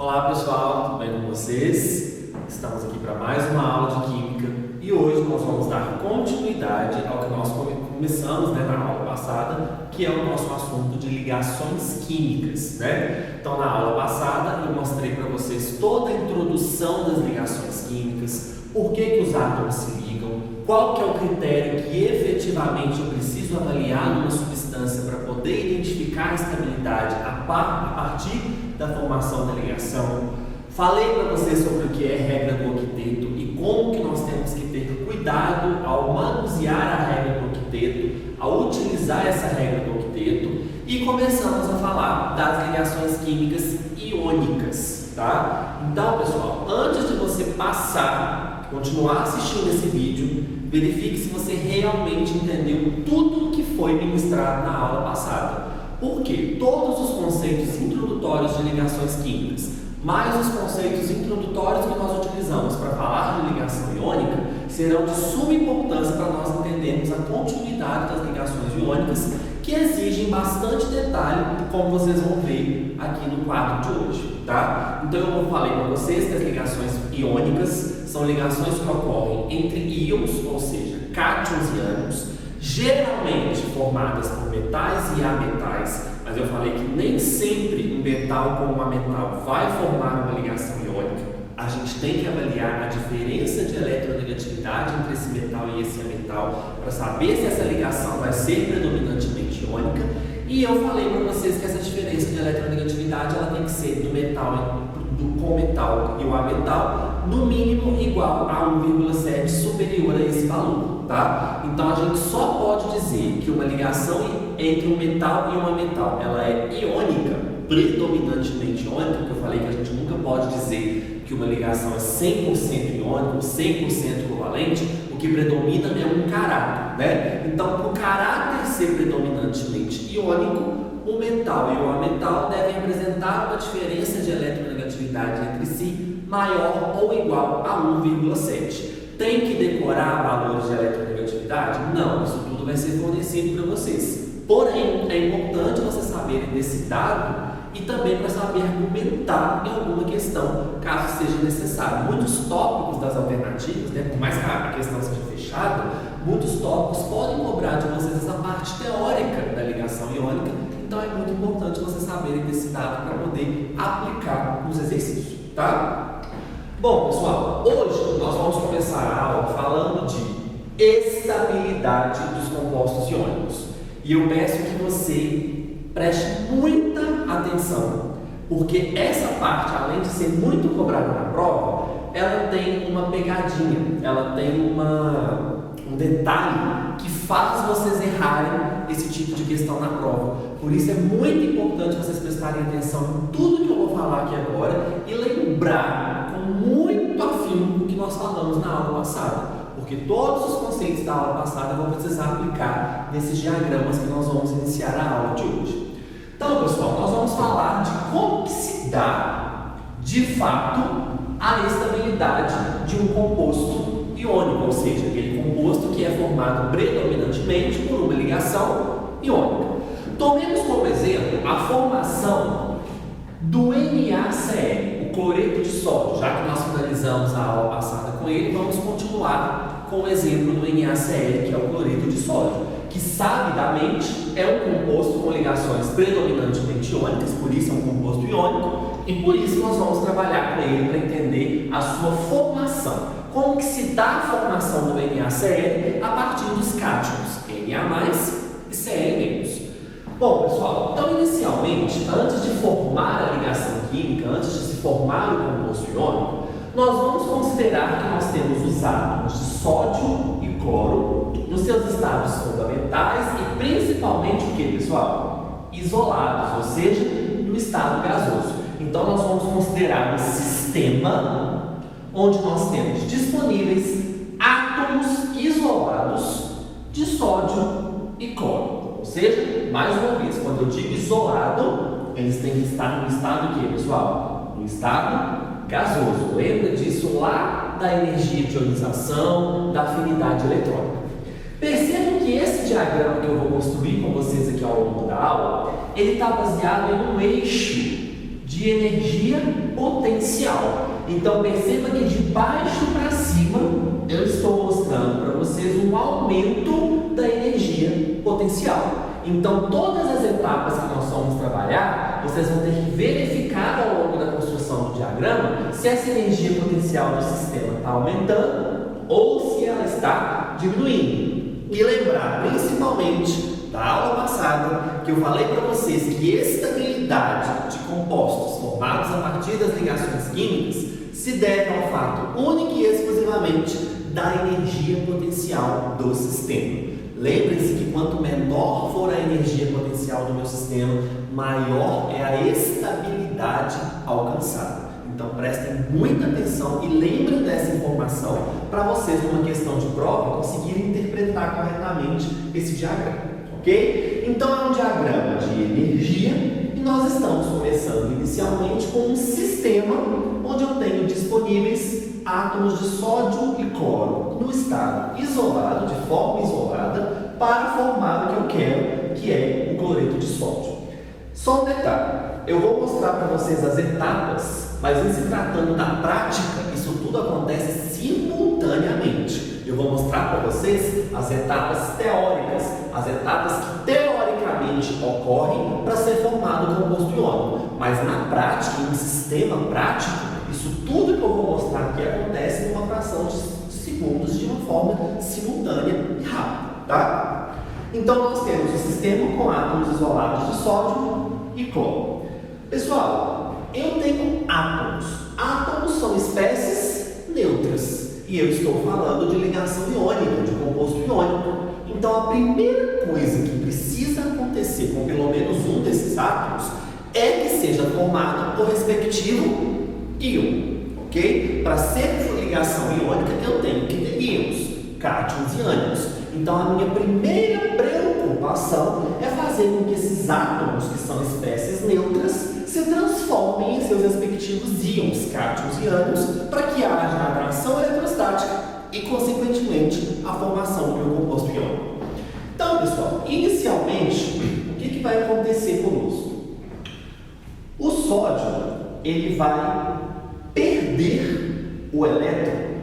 Olá pessoal, tudo bem com vocês? Estamos aqui para mais uma aula de Química e hoje nós vamos dar continuidade ao que nós começamos na aula passada, que é o nosso assunto de ligações químicas, Então na aula passada eu mostrei para vocês toda a introdução das ligações químicas, por que os átomos se ligam, qual que é o critério que efetivamente eu preciso avaliar numa substância para poder identificar a estabilidade a partir da formação da ligação. Falei para vocês sobre o que é regra do octeto e como que nós temos que ter cuidado ao manusear a regra do octeto, ao utilizar essa regra do octeto, e começamos a falar das ligações químicas iônicas, tá? Então, pessoal, antes de você continuar assistindo esse vídeo, verifique se você realmente entendeu tudo o que foi ministrado na aula passada. Porque todos os conceitos introdutórios de ligações químicas, mais os conceitos introdutórios que nós utilizamos para falar de ligação iônica, serão de suma importância para nós entendermos a continuidade das ligações iônicas, que exigem bastante detalhe, como vocês vão ver aqui no quadro de hoje, tá? Então eu falei para vocês que as ligações iônicas são ligações que ocorrem entre íons, ou seja, cátions e ânions, geralmente formadas por metais e ametais, mas eu falei que nem sempre um metal com um ametal vai formar uma ligação iônica. A gente tem que avaliar a diferença de eletronegatividade entre esse metal e esse ametal para saber se essa ligação vai ser predominantemente iônica. E eu falei para vocês que essa diferença de eletronegatividade ela tem que ser do metal com metal e o ametal no mínimo igual a 1,7 superior a esse valor, tá? Então a gente só pode dizer que uma ligação entre um metal e um ametal ela é iônica, predominantemente iônica, porque eu falei que a gente nunca pode dizer que uma ligação é 100% iônica ou 100% covalente. O que predomina é um caráter, Então, para o caráter ser predominantemente iônico, o metal e o ametal devem apresentar uma diferença de eletronegatividade entre si maior ou igual a 1,7. Tem que decorar valores de eletronegatividade? Não, isso tudo vai ser fornecido para vocês. Porém, é importante vocês saberem desse dado e também para saber argumentar em alguma questão, caso seja necessário. Muitos tópicos das alternativas, por mais que a questão seja fechada, muitos tópicos podem cobrar de vocês essa parte teórica da ligação iônica, então é muito importante vocês saberem desse dado para poder aplicar nos exercícios, tá? Bom, pessoal, hoje nós vamos começar a aula falando de estabilidade dos compostos iônicos. E eu peço que você preste muita atenção, porque essa parte, além de ser muito cobrada na prova, ela tem uma pegadinha, ela tem um detalhe que faz vocês errarem esse tipo de questão na prova. Por isso é muito importante vocês prestarem atenção em tudo que eu vou falar aqui agora e lembrar com muito afinco o que nós falamos na aula passada. Porque todos os conceitos da aula passada vão precisar aplicar nesses diagramas que nós vamos iniciar a aula de hoje. Então, pessoal, nós vamos falar de como que se dá, de fato, a estabilidade de um composto iônico, ou seja, aquele composto que é formado predominantemente por uma ligação iônica. Tomemos como exemplo a formação do NaCl, o cloreto de sódio. Já que nós finalizamos a aula passada com ele, vamos continuar com o exemplo do NaCl, que é o cloreto de sódio, que sabidamente é um composto com ligações predominantemente iônicas, por isso é um composto iônico, e por isso nós vamos trabalhar com ele para entender a sua formação. Como que se dá a formação do NaCl a partir dos cátions Na+, e Cl-. Bom, pessoal, então inicialmente, antes de formar a ligação química, antes de se formar o composto iônico, nós vamos considerar que nós temos os átomos de sódio e cloro nos seus estados fundamentais e principalmente o que, pessoal? Isolados, ou seja, no estado gasoso. Então nós vamos considerar um sistema onde nós temos disponíveis átomos isolados de sódio e cloro. Ou seja, mais uma vez, quando eu digo isolado, eles têm que estar no estado o que, pessoal? No estado gasoso. Lembra disso lá da energia de ionização, da afinidade eletrônica. Percebam que esse diagrama que eu vou construir com vocês aqui ao longo da aula, ele está baseado em um eixo de energia potência. Então perceba que de baixo para cima eu estou mostrando para vocês um aumento da energia potencial. Então todas as etapas que nós vamos trabalhar, vocês vão ter que verificar ao longo da construção do diagrama se essa energia potencial do sistema está aumentando ou se ela está diminuindo. E lembrar principalmente da aula passada que eu falei para vocês que estabilidade de compostos formados a partir das ligações químicas se deve ao fato único e exclusivamente da energia potencial do sistema. Lembrem-se que quanto menor for a energia potencial do meu sistema, maior é a estabilidade alcançada. Então prestem muita atenção e lembrem dessa informação para vocês, numa questão de prova, conseguirem interpretar corretamente esse diagrama, ok? Então é um diagrama de energia e nós estamos começando inicialmente com um sistema onde eu tenho disponíveis átomos de sódio e cloro no estado isolado, de forma isolada, para formar o que eu quero, que é o cloreto de sódio. Só um detalhe, eu vou mostrar para vocês as etapas, mas em se tratando da prática, isso tudo acontece simultaneamente. Eu vou mostrar para vocês as etapas teóricas, as etapas que teoricamente ocorrem para ser formado o composto iônico, mas na prática, em um sistema prático, isso tudo que eu vou mostrar aqui acontece numa fração de segundos de uma forma simultânea e rápida, tá? Então nós temos o sistema com átomos isolados de sódio e cloro. Pessoal, eu tenho átomos. Átomos são espécies neutras e eu estou falando de ligação iônica, de composto iônico. Então a primeira coisa que precisa acontecer com pelo menos um desses átomos é que seja formado o respectivo íon, ok? Para ser ligação iônica, eu tenho que ter íons, cátions e ânions. Então, a minha primeira preocupação é fazer com que esses átomos, que são espécies neutras, se transformem em seus respectivos íons, cátions e ânions, para que haja a atração eletrostática e, consequentemente, a formação do meu composto iônico. Então, pessoal, inicialmente, o que vai acontecer conosco? O sódio, ele vai perder o elétron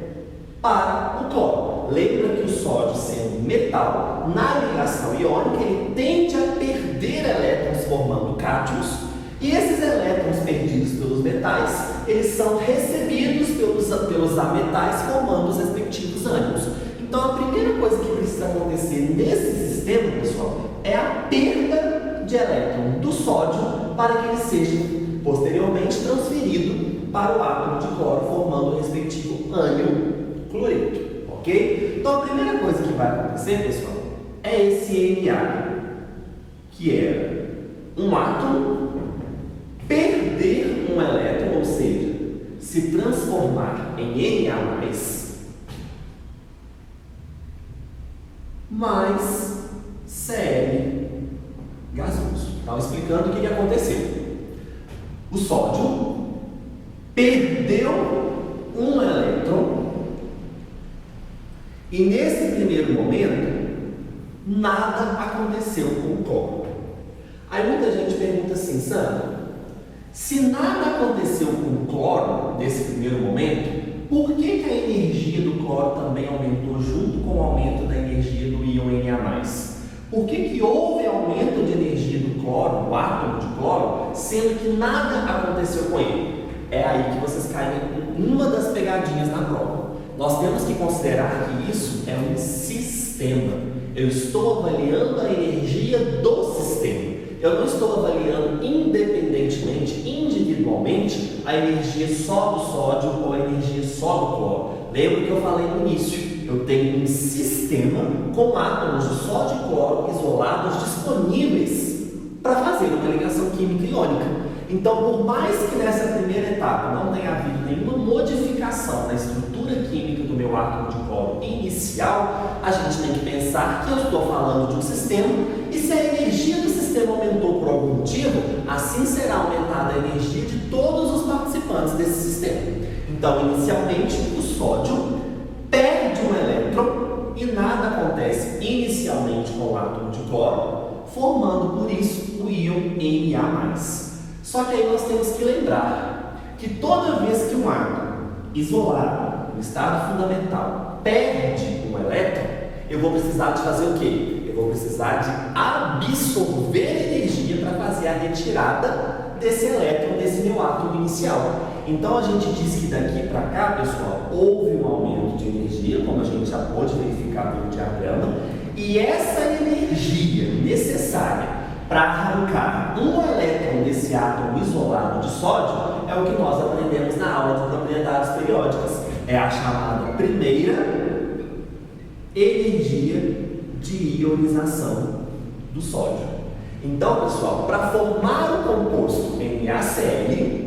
para o cloro. Lembra que o sódio, sendo metal, na ligação iônica, ele tende a perder elétrons formando cátions, e esses elétrons perdidos pelos metais, eles são recebidos pelos ametais formando os respectivos ânions. Então, a primeira coisa que precisa acontecer nesse sistema, pessoal, é a perda de elétron do sódio para que ele seja posteriormente transferido para o átomo de cloro, formando o respectivo ânion cloreto, ok? Então a primeira coisa que vai acontecer, pessoal, é esse Na, que é um átomo perder um elétron, ou seja, se transformar em Na+, mais Cl gasoso. Então, explicando o que aconteceu. O sódio perdeu um elétron e nesse primeiro momento nada aconteceu com o cloro. Aí muita gente pergunta assim, Sandra, se nada aconteceu com o cloro nesse primeiro momento, por que a energia do cloro também aumentou junto com o aumento da energia do íon Na+? Por que houve aumento de energia do cloro, do átomo de cloro, sendo que nada aconteceu com ele? É aí que vocês caem em uma das pegadinhas na prova. Nós temos que considerar que isso é um sistema. Eu estou avaliando a energia do sistema. Eu não estou avaliando independentemente, individualmente, a energia só do sódio ou a energia só do cloro. Lembra que eu falei no início? Eu tenho um sistema com átomos de sódio e cloro isolados disponíveis para fazer uma ligação química iônica. Então, por mais que nessa primeira etapa não tenha havido nenhuma modificação na estrutura química do meu átomo de cloro inicial, a gente tem que pensar que eu estou falando de um sistema e se a energia do sistema aumentou por algum motivo, assim será aumentada a energia de todos os participantes desse sistema. Então, inicialmente, o sódio perde um elétron e nada acontece inicialmente com o átomo de cloro, formando por isso o íon Na+. Só que aí nós temos que lembrar que toda vez que um átomo isolado, no estado fundamental, perde um elétron, eu vou precisar de fazer o quê? Eu vou precisar de absorver energia para fazer a retirada desse elétron, desse meu átomo inicial. Então a gente diz que daqui para cá, pessoal, houve um aumento de energia, como a gente já pôde verificar pelo diagrama, e essa energia necessária para arrancar um elétron desse átomo isolado de sódio é o que nós aprendemos na aula de propriedades periódicas. É a chamada primeira energia de ionização do sódio. Então, pessoal, para formar o composto NaCl,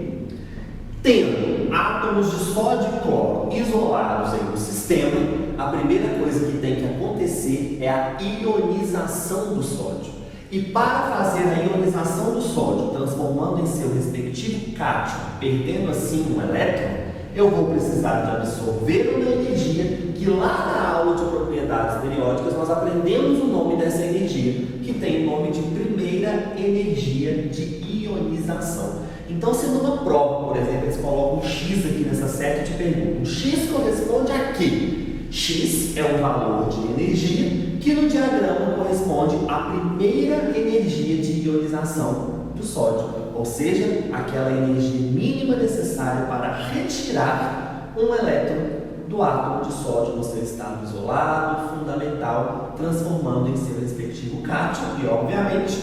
tendo átomos de sódio e cloro isolados em um sistema, a primeira coisa que tem que acontecer é a ionização do sódio. E para fazer a ionização do sódio, transformando em seu respectivo cátion, perdendo assim um elétron, eu vou precisar de absorver uma energia que lá na aula de propriedades periódicas nós aprendemos o nome dessa energia, que tem o nome de primeira energia de ionização. Então, se numa prova, por exemplo, eles colocam um X aqui nessa seta e te perguntam, o X corresponde a quê? X é um valor de energia que no diagrama corresponde à primeira energia de ionização do sódio, ou seja, aquela energia mínima necessária para retirar um elétron do átomo de sódio no seu estado isolado, fundamental, transformando em seu respectivo cátion e, obviamente,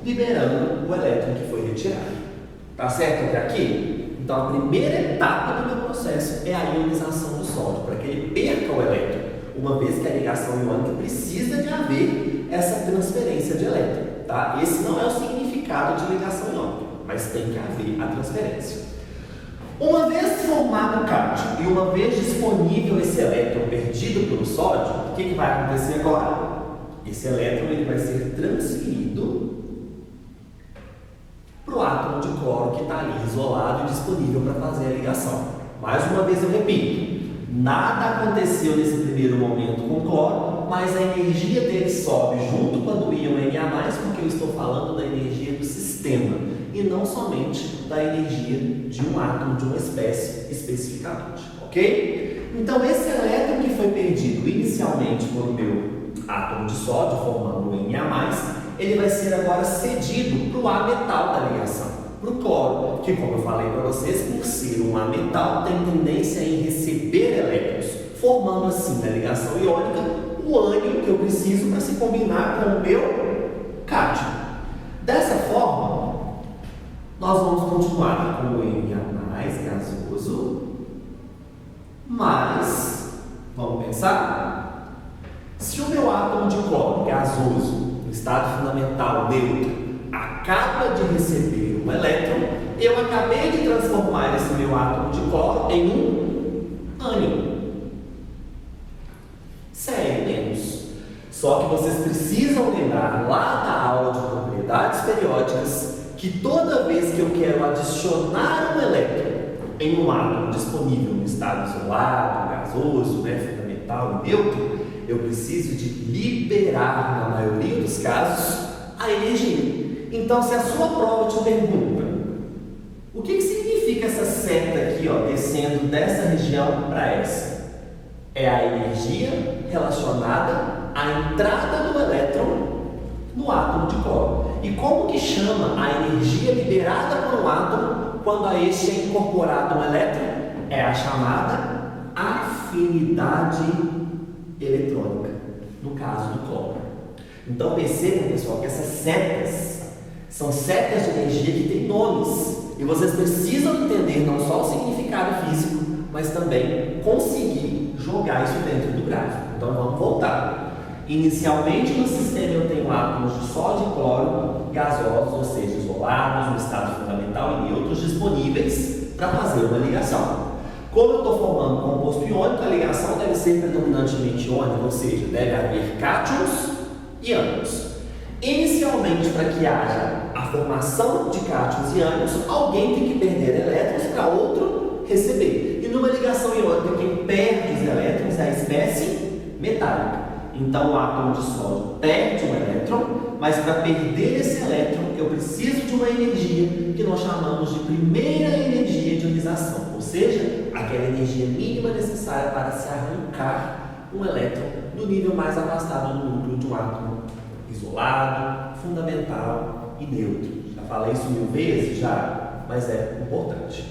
liberando o elétron que foi retirado. Tá certo até aqui? Então, a primeira etapa do meu processo é a ionização do sódio, para que ele perca o elétron, uma vez que a ligação iônica precisa de haver essa transferência de elétron. Tá? Esse não é o significado de ligação iônica, mas tem que haver a transferência. Uma vez formado o cátion e uma vez disponível esse elétron perdido pelo sódio, o que vai acontecer agora? Esse elétron ele vai ser transferido para o átomo de cloro que está ali isolado e disponível para fazer a ligação. Mais uma vez eu repito, nada aconteceu nesse primeiro momento com o cloro, mas a energia dele sobe junto com a do íon Na+, porque eu estou falando da energia do sistema e não somente da energia de um átomo, de uma espécie especificamente, ok? Então esse elétron que foi perdido inicialmente por o meu átomo de sódio, formando o Na+, ele vai ser agora cedido para o A metal da ligação, para o cloro, que, como eu falei para vocês, por ser um A metal, tem tendência em receber elétrons, formando assim na ligação iônica o ânion que eu preciso para se combinar com o meu cátion. Dessa forma, nós vamos continuar com o Na gasoso, mas, vamos pensar, se o meu átomo de cloro gasoso estado fundamental neutro acaba de receber um elétron, eu acabei de transformar esse meu átomo de cloro em um ânion. Sério menos. Só que vocês precisam lembrar lá da aula de propriedades periódicas que toda vez que eu quero adicionar um elétron em um átomo disponível no estado isolado, gasoso, fundamental e neutro, eu preciso de liberar, na maioria dos casos, a energia. Então, se a sua prova te pergunta o que significa essa seta aqui, descendo dessa região para essa, é a energia relacionada à entrada do elétron no átomo de cloro. E como que chama a energia liberada por um átomo quando a este é incorporado um elétron? É a chamada afinidade eletrônica, no caso do cloro. Então percebam, pessoal, que essas setas são setas de energia que têm nomes, e vocês precisam entender não só o significado físico, mas também conseguir jogar isso dentro do gráfico. Então vamos voltar. Inicialmente no sistema eu tenho átomos de sódio e cloro gasosos, ou seja, isolados, no estado fundamental e neutros, disponíveis para fazer uma ligação. Como eu estou formando um composto iônico, a ligação deve ser predominantemente iônica, ou seja, deve haver cátions e ânions. Inicialmente, para que haja a formação de cátions e ânions, alguém tem que perder elétrons para outro receber. E numa ligação iônica, quem perde os elétrons é a espécie metálica. Então, o átomo de sódio perde um elétron, mas para perder esse elétron, eu preciso de uma energia que nós chamamos de primeira energia de ionização, ou seja, aquela energia mínima necessária para se arrancar um elétron do nível mais afastado do núcleo de um átomo isolado, fundamental e neutro. Já falei isso 1000 vezes, mas é importante.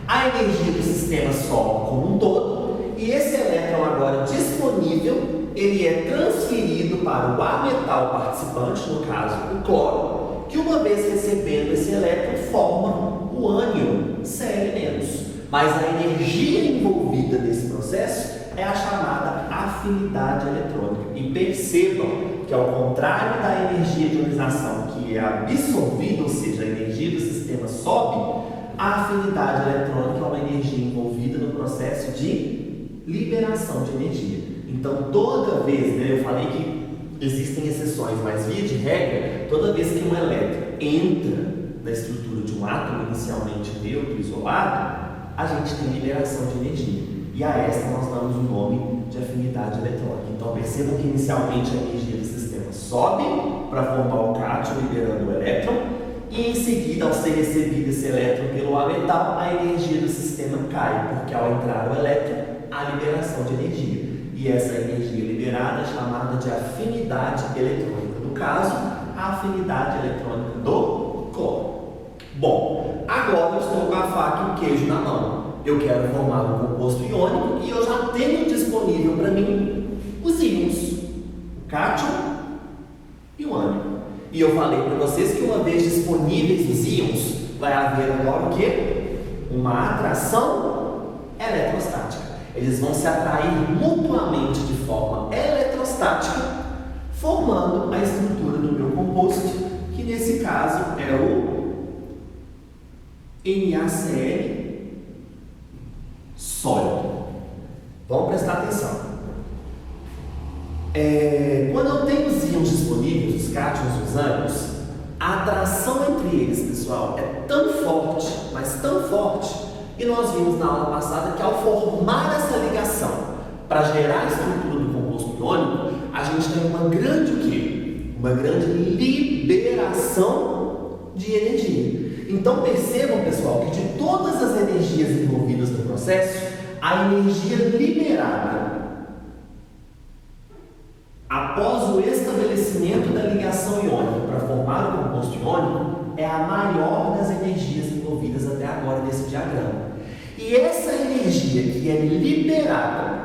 A energia do sistema sobe como um todo, e esse elétron agora disponível, ele é transferido para o A-metal participante, no caso o cloro, que uma vez recebendo esse elétron forma o ânion Cl-. Mas a energia envolvida nesse processo é a chamada afinidade eletrônica. E percebam que, ao contrário da energia de ionização, que é absorvida, ou seja, a energia do sistema sobe, a afinidade eletrônica é uma energia envolvida no processo de liberação de energia. Então, toda vez, eu falei que existem exceções, mas via de regra, toda vez que um elétron entra na estrutura de um átomo inicialmente neutro, isolado, a gente tem liberação de energia. E a essa nós damos o nome de afinidade eletrônica. Então percebam que inicialmente a energia do sistema sobe para formar o cátion, liberando o elétron, e em seguida, ao ser recebido esse elétron pelo A-metal, a energia do sistema cai, porque ao entrar o elétron, há liberação de energia. E essa energia liberada é chamada de afinidade eletrônica. No caso, a afinidade eletrônica do cloro. Bom, agora eu estou com a faca e o queijo na mão. Eu quero formar um composto iônico e eu já tenho disponível para mim os íons, o cátion e o ânion. E eu falei para vocês que uma vez disponíveis os íons, vai haver agora o quê? Uma atração eletrostática. Eles vão se atrair mutuamente de forma eletrostática, formando a estrutura do meu composto, que nesse caso é o NaCl sólido. Vamos prestar atenção. Quando eu tenho os íons disponíveis, os cátions e os ânions, a atração entre eles, pessoal, é tão forte, mas tão forte, e nós vimos na aula passada que ao formar essa ligação para gerar a estrutura do composto iônico, a gente tem uma grande o quê? Uma grande liberação de energia. Então percebam, pessoal, que de todas as energias envolvidas no processo, a energia liberada após o estabelecimento da ligação iônica para formar o composto iônico é a maior das energias envolvidas até agora nesse diagrama. E essa energia que é liberada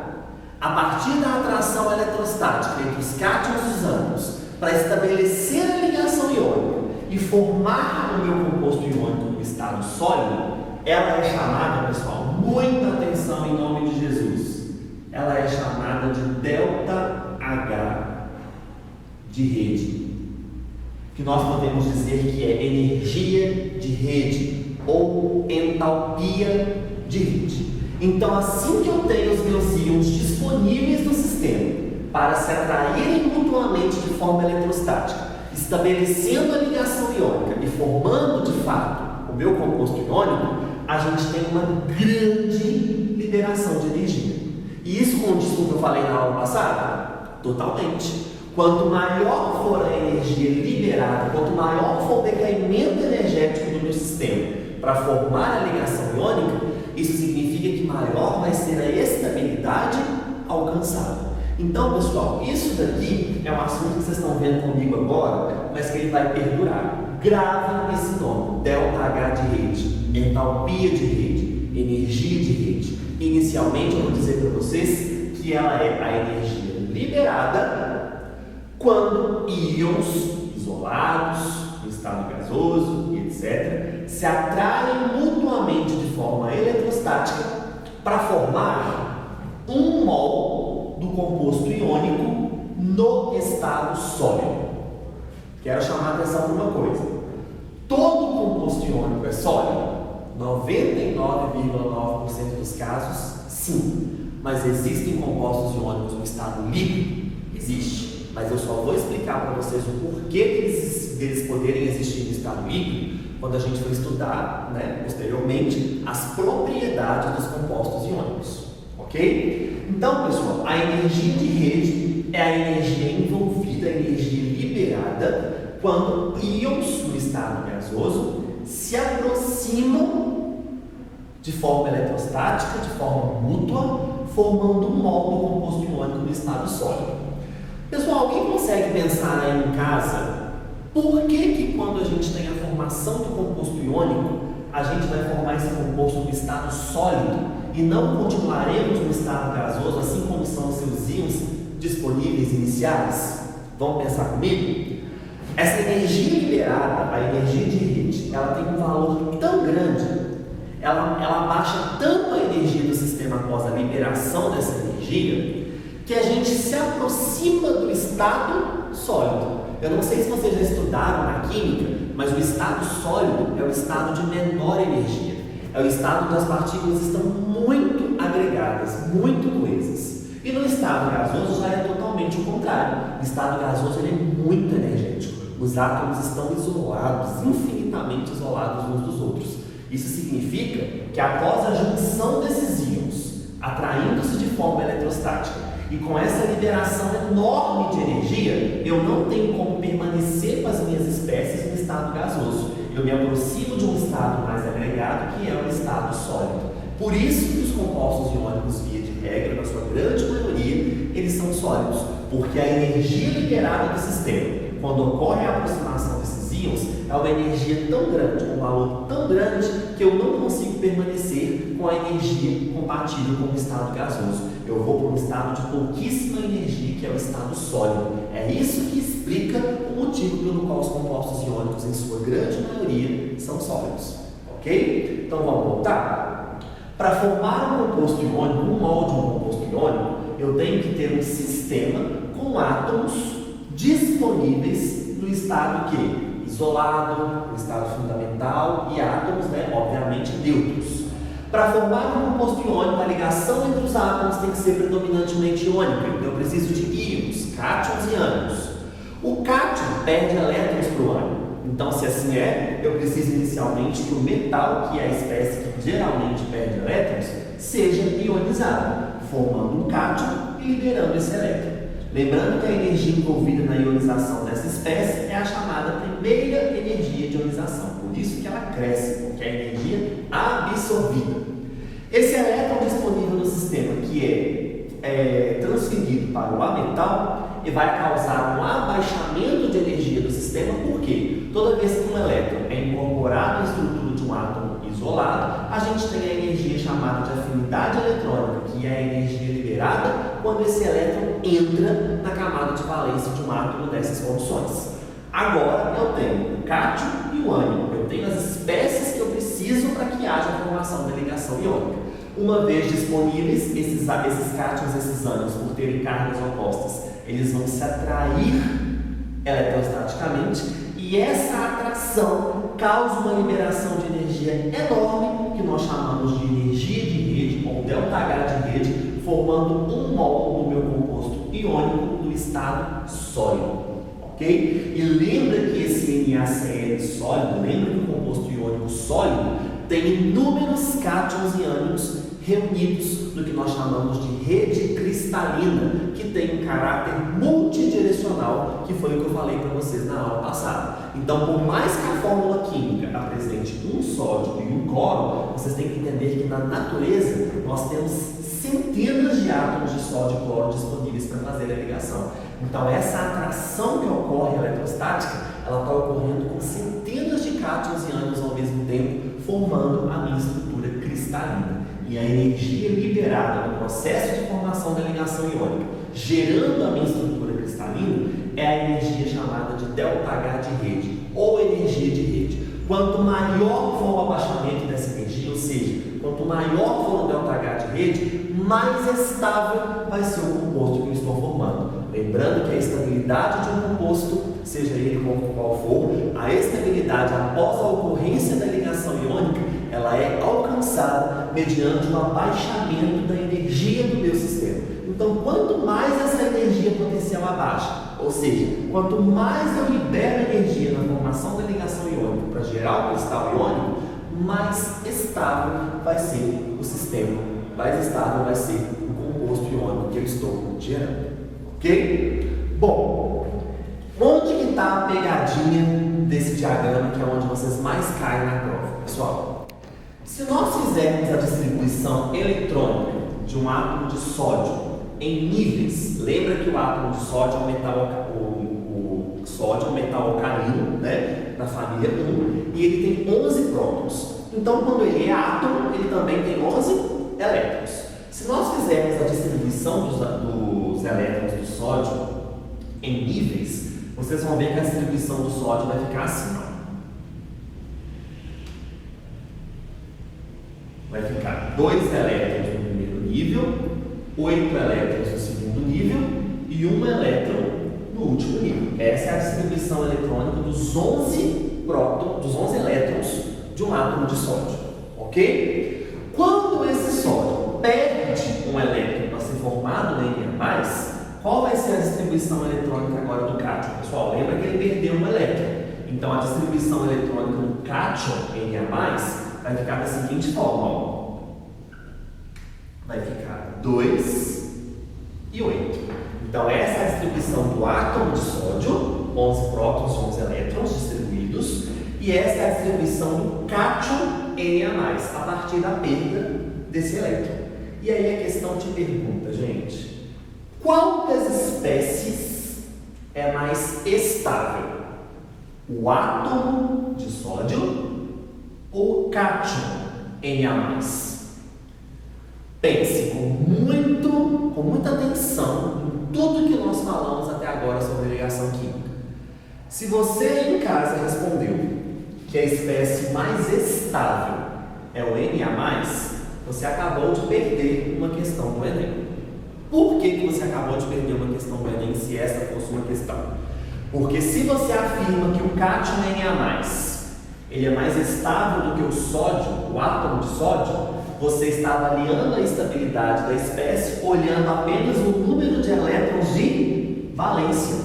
a partir da atração eletrostática entre os cátions e os ânions para estabelecer a ligação iônica e formar o meu composto iônico no estado sólido, ela é chamada, pessoal, muita atenção em nome de Jesus, ela é chamada de ΔH de rede, que nós podemos dizer que é energia de rede ou entalpia de rede. Então, assim que eu tenho os meus íons disponíveis no sistema para se atraírem mutuamente de forma eletrostática, estabelecendo a ligação iônica e formando de fato o meu composto iônico, a gente tem uma grande liberação de energia. E isso condiz com o que eu falei na aula passada? Totalmente. Quanto maior for a energia liberada, quanto maior for o decaimento energético do meu sistema para formar a ligação iônica, isso significa que maior vai ser a estabilidade alcançada. Então, pessoal, isso daqui é um assunto que vocês estão vendo comigo agora, mas que ele vai perdurar. Gravem esse nome, ΔH de rede, entalpia de rede, energia de rede. Inicialmente, eu vou dizer para vocês que ela é a energia liberada quando íons isolados, em estado gasoso e etc., se atraem mutuamente de forma eletrostática para formar um mol do composto iônico no estado sólido. Quero chamar a atenção para uma coisa. Todo composto iônico é sólido? 99,9% dos casos, sim. Mas existem compostos iônicos no estado líquido? Existe. Mas eu só vou explicar para vocês o porquê deles poderem existir no estado líquido quando a gente for estudar, posteriormente, as propriedades dos compostos iônicos. Ok? Então, pessoal, a energia de rede é a energia envolvida, a energia liberada quando íons no estado gasoso se aproximam de forma eletrostática, de forma mútua, formando um mol do composto iônico no estado sólido. Pessoal, alguém consegue pensar aí em casa por que quando a gente tem a formação do composto iônico, a gente vai formar esse composto no estado sólido e não continuaremos no estado gasoso, assim como são os seus íons disponíveis iniciais? Vamos pensar comigo? Essa energia liberada, a energia de rede, ela tem um valor tão grande, ela baixa tanto a energia do sistema após a liberação dessa energia, que a gente se aproxima do estado sólido. Eu não sei se vocês já estudaram na química, mas o estado sólido é o estado de menor energia. É o estado onde as partículas estão muito agregadas, muito coesas. E no estado gasoso já é totalmente o contrário. O estado gasoso ele é muito energético. Os átomos estão isolados, infinitamente isolados uns dos outros. Isso significa que após a junção desses íons, atraindo-se de forma eletrostática, e com essa liberação enorme de energia, eu não tenho como permanecer com as minhas espécies no estado gasoso. Eu me aproximo de um estado mais agregado, que é o estado sólido. Por isso que os compostos iônicos, via de regra, na sua grande maioria, eles são sólidos, porque a energia liberada do sistema, quando ocorre a aproximação desses íons, é uma energia tão grande, um valor tão grande, que eu não consigo permanecer com a energia compatível com o estado gasoso. Eu vou para um estado de pouquíssima energia, que é o estado sólido. É isso que explica o motivo pelo qual os compostos iônicos, em sua grande maioria, são sólidos. Ok? Então vamos voltar? Para formar um composto iônico, um molde de um composto iônico, eu tenho que ter um sistema com átomos disponíveis no estado que? Isolado, no estado fundamental, e átomos, obviamente, neutros. Para formar um composto iônico, a ligação entre os átomos tem que ser predominantemente iônica. Então eu preciso de íons, cátions e ânions. O cátion perde elétrons para o ânion. Então, se assim é, eu preciso inicialmente que o metal, que é a espécie que geralmente perde elétrons, seja ionizado, formando um cátion e liberando esse elétron. Lembrando que a energia envolvida na ionização dessa espécie é a chamada primeira energia de ionização. Por isso que ela cresce, porque é a energia absorvida. Esse elétron disponível no sistema, que é transferido para o ametal, e vai causar um abaixamento de energia do sistema, porque toda vez que um elétron é incorporado à estrutura de um átomo isolado, a gente tem a energia chamada de afinidade eletrônica, que é a energia liberada quando esse elétron entra na camada de valência de um átomo dessas condições. Agora eu tenho o cátion e o ânion, eu tenho as espécies que eu preciso para que haja a formação da ligação iônica. Uma vez disponíveis, esses cátions e esses ânions, por terem cargas opostas, eles vão se atrair eletrostaticamente, e essa atração causa uma liberação de energia enorme, que nós chamamos de energia de rede, ou ΔH de rede, formando um mol do meu composto iônico no estado sólido. Ok? E lembra que esse NaCl sólido, lembra que o composto iônico sólido tem inúmeros cátions e ânions reunidos no que nós chamamos de rede cristalina, que tem um caráter multidirecional, que foi o que eu falei para vocês na aula passada. Então, por mais que a fórmula química apresente um sódio e um cloro, vocês têm que entender que na natureza nós temos centenas de átomos de sódio e cloro disponíveis para fazer a ligação. Então, essa atração que ocorre eletrostática, ela está ocorrendo com centenas de cátions e ânions ao mesmo tempo, formando a minha estrutura cristalina. E a energia liberada no processo de formação da ligação iônica, gerando a minha estrutura cristalina, é a energia chamada de ΔH de rede, ou energia de rede. Quanto maior for o abaixamento dessa energia, ou seja, quanto maior for o ΔH de rede, mais estável vai ser o composto que eu estou formando. Lembrando que a estabilidade de um composto, seja ele qual for, a estabilidade após a ocorrência da ligação iônica, ela é alcançada mediante um abaixamento da energia do meu sistema. Então, quanto mais essa energia potencial abaixa, ou seja, quanto mais eu libero energia na formação da ligação iônica para gerar o cristal iônico, mais estável vai ser o sistema, mais estável vai ser o composto iônico que eu estou gerando. Ok? Bom, onde que está a pegadinha desse diagrama, que é onde vocês mais caem na prova, pessoal? Se nós fizermos a distribuição eletrônica de um átomo de sódio em níveis, lembra que o átomo de sódio é um metal, o sódio é um metal alcalino, né, da família 1, e ele tem 11 prótons. Então, quando ele é átomo, ele também tem 11 elétrons. Se nós fizermos a distribuição dos elétrons do sódio em níveis, vocês vão ver que a distribuição do sódio vai ficar assim, ó. Vai ficar 2 elétrons no primeiro nível, 8 elétrons no segundo nível e 1 elétron no último nível. Essa é a distribuição eletrônica dos 11 elétrons de um átomo de sódio, ok? Quando esse sódio perde um elétron para ser formado em Na+, qual vai ser a distribuição eletrônica agora do cátion? Pessoal, lembra que ele perdeu um elétron. Então, a distribuição eletrônica do cátion em Na+, vai ficar da seguinte forma, ó. Vai ficar 2 e 8. Então, essa é a distribuição do átomo de sódio, 11 prótons, 11 elétrons distribuídos, e essa é a distribuição do cátion em Na+, a partir da perda desse elétron. E aí a questão te pergunta, gente, qual das espécies é mais estável? O átomo de sódio ou o cátion em Na+? Pense com muita atenção em tudo que nós falamos até agora sobre ligação química. Se você em casa respondeu que a espécie mais estável é o Na+, você acabou de perder uma questão do Enem. Por que você acabou de perder uma questão do Enem se essa fosse uma questão? Porque se você afirma que o cátion em Na+, ele é mais estável do que o sódio, o átomo de sódio, você está avaliando a estabilidade da espécie olhando apenas o número de elétrons de valência.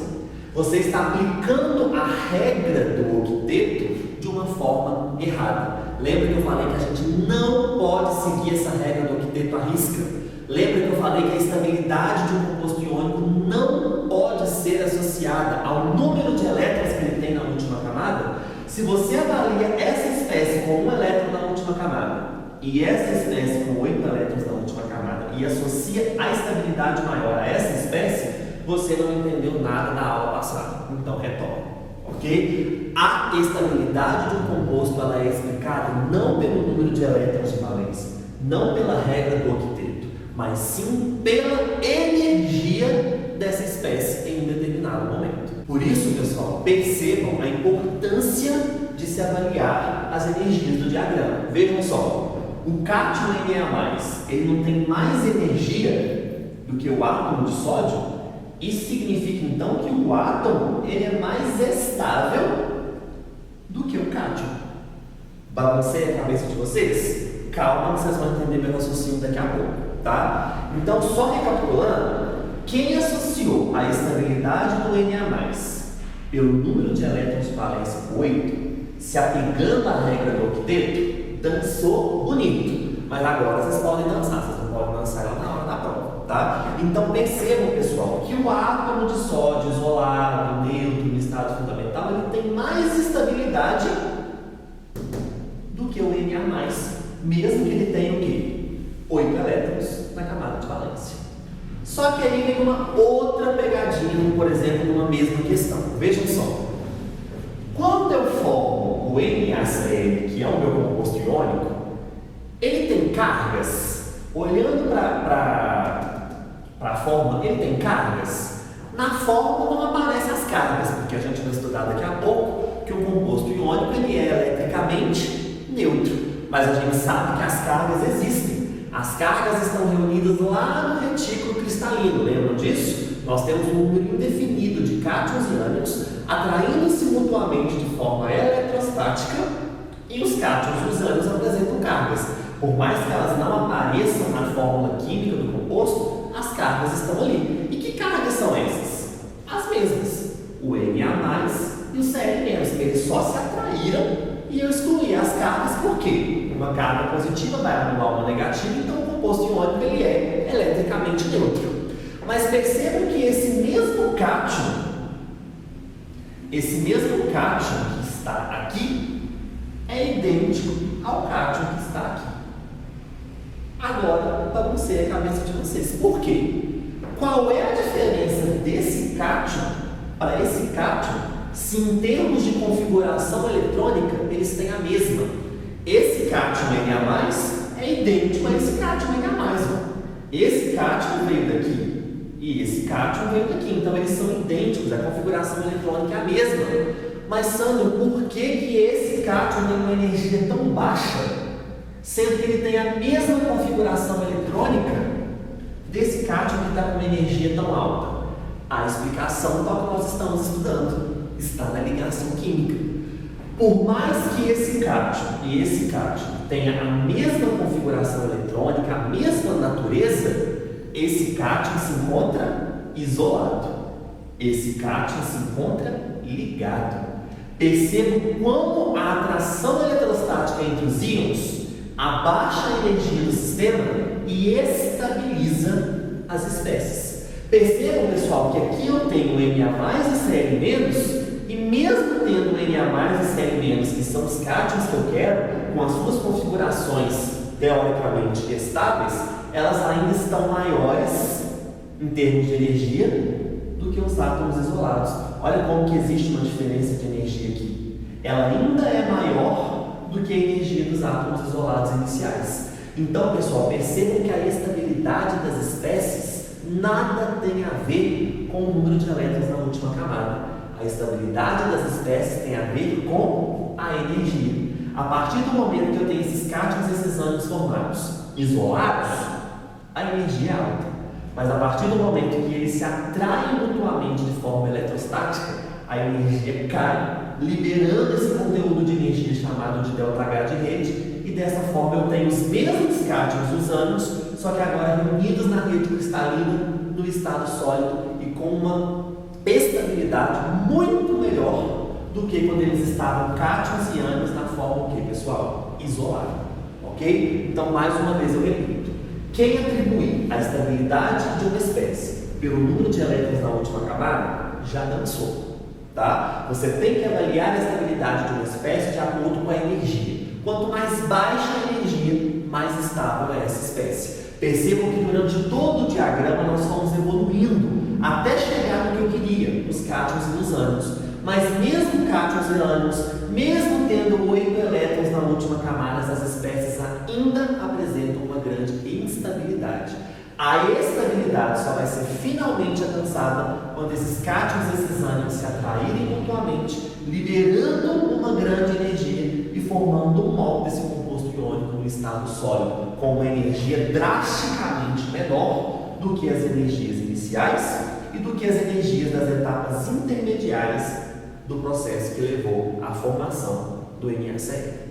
Você está aplicando a regra do octeto de uma forma errada. Lembra que eu falei que a gente não pode seguir essa regra do octeto à risca? Lembra que eu falei que a estabilidade de um composto iônico não pode ser associada ao número de elétrons que ele tem na última camada? Se você avalia essa espécie com 1 elétron na última camada e essa espécie com 8 elétrons na última camada e associa a estabilidade maior a essa espécie, você não entendeu nada da aula passada. Então, retorne, ok? A estabilidade de um composto ela é explicada não pelo número de elétrons de valência, não pela regra do octeto, mas sim pela energia dessa espécie em um determinado momento. Por isso, pessoal, percebam a importância de se avaliar as energias do diagrama. Vejam só, o cátion em Na+, ele não tem mais energia do que o átomo de sódio. Isso significa então que o átomo ele é mais estável do que o cátion. Balancei a cabeça de vocês? Calma que vocês vão entender meu raciocínio daqui a pouco, tá? Então, só recapitulando, quem associou a estabilidade do Na+, pelo número de elétrons de valência 8, se aplicando à regra do octeto, dançou bonito. Mas agora vocês podem dançar, vocês não podem dançar ela na hora da prova, tá? Então percebam, pessoal, que o átomo de sódio isolado, neutro, no estado fundamental, ele tem mais estabilidade do que o Na+, mesmo que ele tenha o quê? 8 elétrons na camada de valência. Só que aí vem uma outra pegadinha, por exemplo, numa mesma questão. Vejam só. Quando eu formo o NaCl, que é o meu composto iônico, ele tem cargas. Olhando para a fórmula, ele tem cargas. Na fórmula não aparecem as cargas, porque a gente vai estudar daqui a pouco que o composto iônico ele é eletricamente neutro. Mas a gente sabe que as cargas existem. As cargas estão reunidas lá no retículo cristalino, lembram disso? Nós temos um número indefinido de cátions e ânions atraindo-se mutuamente de forma eletrostática e os cátions e os ânions apresentam cargas. Por mais que elas não apareçam na fórmula química do composto, as cargas estão ali. E que cargas são essas? As mesmas. O Na+, e o Cl-, eles só se atraíram e eu excluí as cargas por quê? Uma carga positiva vai anular uma negativa, então o composto iônico ele é eletricamente neutro. Mas percebam que esse mesmo cátion que está aqui, é idêntico ao cátion que está aqui. agora baguncei a cabeça de vocês. Por quê? Qual é a diferença desse cátion para esse cátion, se em termos de configuração eletrônica eles têm a mesma? Esse cátion Na+ é idêntico a esse cátion Na+. Esse cátion veio daqui e esse cátion veio daqui, então eles são idênticos, a configuração eletrônica é a mesma. Mas, Sandro, por que esse cátion tem uma energia tão baixa, sendo que ele tem a mesma configuração eletrônica desse cátion que está com uma energia tão alta? A explicação está que nós estamos estudando, está na ligação química. Por mais que esse cátion e esse cátion tenham a mesma configuração eletrônica, a mesma natureza, esse cátion se encontra isolado, esse cátion se encontra ligado. Perceba como a atração eletrostática entre os íons abaixa a energia do sistema e estabiliza as espécies. Percebam, pessoal, que aqui eu tenho Na+ e Cl-, e mesmo tendo Na+ e Cl-, que são os cátions que eu quero, com as suas configurações teoricamente estáveis, elas ainda estão maiores em termos de energia do que os átomos isolados. Olha como que existe uma diferença de energia aqui. Ela ainda é maior do que a energia dos átomos isolados iniciais. Então, pessoal, percebam que a estabilidade das espécies nada tem a ver com o número de elétrons na última camada. A estabilidade das espécies tem a ver com a energia. A partir do momento que eu tenho esses cátions e esses ânions formados isolados, a energia é alta. Mas a partir do momento que eles se atraem mutuamente de forma eletrostática, a energia cai, liberando esse conteúdo de energia chamado de ΔH de rede, e dessa forma eu tenho os mesmos cátions, os ânions, só que agora reunidos na rede cristalina, no estado sólido e com uma estabilidade muito melhor do que quando eles estavam cátions e ânions na forma o que, pessoal? Isolada. Ok? Então, mais uma vez eu repito. Quem atribuir a estabilidade de uma espécie pelo número de elétrons na última camada, já dançou. Tá? Você tem que avaliar a estabilidade de uma espécie de acordo com a energia. Quanto mais baixa a energia, mais estável é essa espécie. Percebam que durante todo o diagrama nós fomos evoluindo até chegar no que eu queria, nos cátions e nos ânions. Mas mesmo cátions e ânions, mesmo tendo 8 elétrons na última camada, essas espécies ainda apresentam uma grande instabilidade. A estabilidade só vai ser finalmente alcançada quando esses cátions e esses ânions se atraírem mutuamente, liberando uma grande energia e formando um mol desse composto iônico no estado sólido, com uma energia drasticamente menor do que as energias iniciais e do que as energias das etapas intermediárias do processo que levou à formação do NaCl.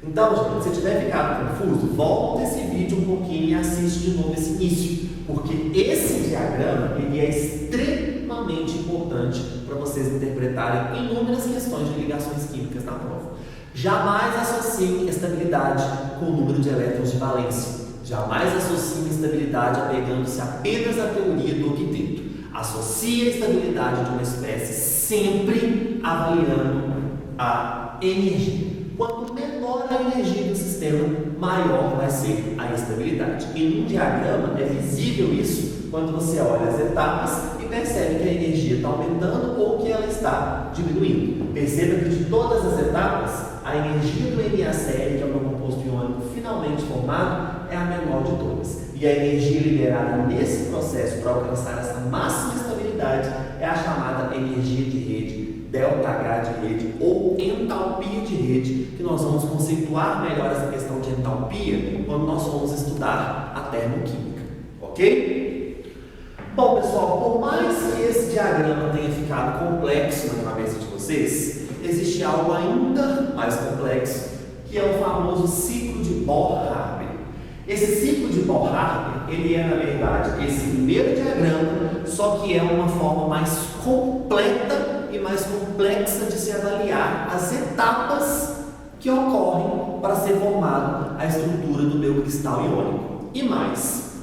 Então, gente, se tiver ficado confuso, volta esse vídeo um pouquinho e assiste de novo esse início, porque esse diagrama ele é extremamente importante para vocês interpretarem inúmeras questões de ligações químicas na prova. Jamais associem estabilidade com o número de elétrons de valência. Jamais associem estabilidade apegando-se apenas à teoria do octeto. Associe a estabilidade de uma espécie sempre avaliando a energia. Quanto menor a energia do sistema, maior vai ser a estabilidade. E num diagrama é visível isso quando você olha as etapas e percebe que a energia está aumentando ou que ela está diminuindo. Perceba que de todas as etapas, a energia do NaCl, que é o meu composto iônico finalmente formado, é a menor de todas. E a energia liberada nesse processo para alcançar essa máxima estabilidade é a chamada energia de rede, ΔH de rede ou entalpia de rede, que nós vamos conceituar melhor essa questão de entalpia quando nós formos estudar a termoquímica, ok? Bom, pessoal, por mais que esse diagrama tenha ficado complexo na cabeça de vocês, existe algo ainda mais complexo, que é o famoso ciclo de Bohr-Haber. Esse ciclo de Bohr-Haber, ele é, na verdade, esse primeiro diagrama, só que é uma forma mais completa e mais complexa de se avaliar as etapas que ocorrem para ser formado a estrutura do meu cristal iônico. E mais,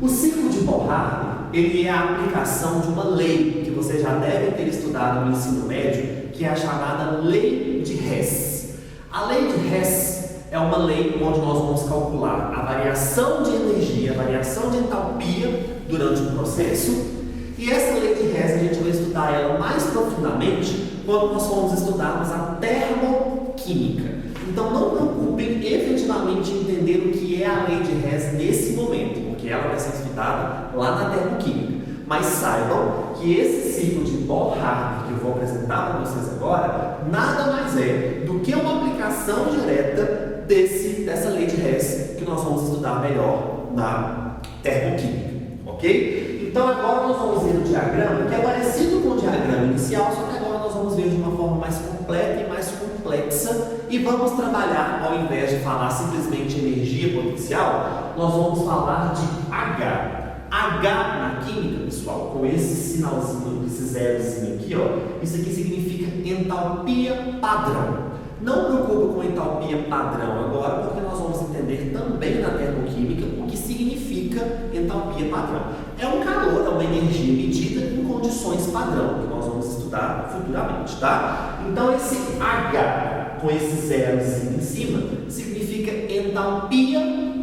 o ciclo de Bohr-Haber, ele é a aplicação de uma lei que vocês já devem ter estudado no ensino médio, que é a chamada lei de Hess. A lei de Hess, é uma lei onde nós vamos calcular a variação de energia, a variação de entalpia durante o processo. E essa lei de Hess a gente vai estudar ela mais profundamente quando nós formos estudarmos a termoquímica. Então não preocupem efetivamente em entender o que é a lei de Hess nesse momento, porque ela vai ser estudada lá na termoquímica. Mas saibam que esse ciclo de Bohr-Haber que eu vou apresentar para vocês agora, nada mais é do que uma aplicação direta dessa lei de Hess que nós vamos estudar melhor na termoquímica, ok? Então agora nós vamos ver o diagrama, que é parecido com o diagrama inicial, só que agora nós vamos ver de uma forma mais completa e mais complexa, e vamos trabalhar, ao invés de falar simplesmente energia potencial, nós vamos falar de H. H na química, pessoal, com esse sinalzinho, esse zerozinho aqui, ó, isso aqui significa entalpia padrão. Não preocupa com entalpia padrão agora, porque nós vamos entender também na termoquímica o que significa entalpia padrão. É um calor, é uma energia medida em condições padrão, que nós vamos estudar futuramente, tá? Então esse H com esse zerozinho em cima significa entalpia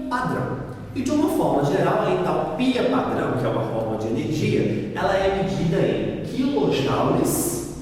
padrão. E de uma forma geral, a entalpia padrão, que é uma forma de energia, ela é medida em quilojoules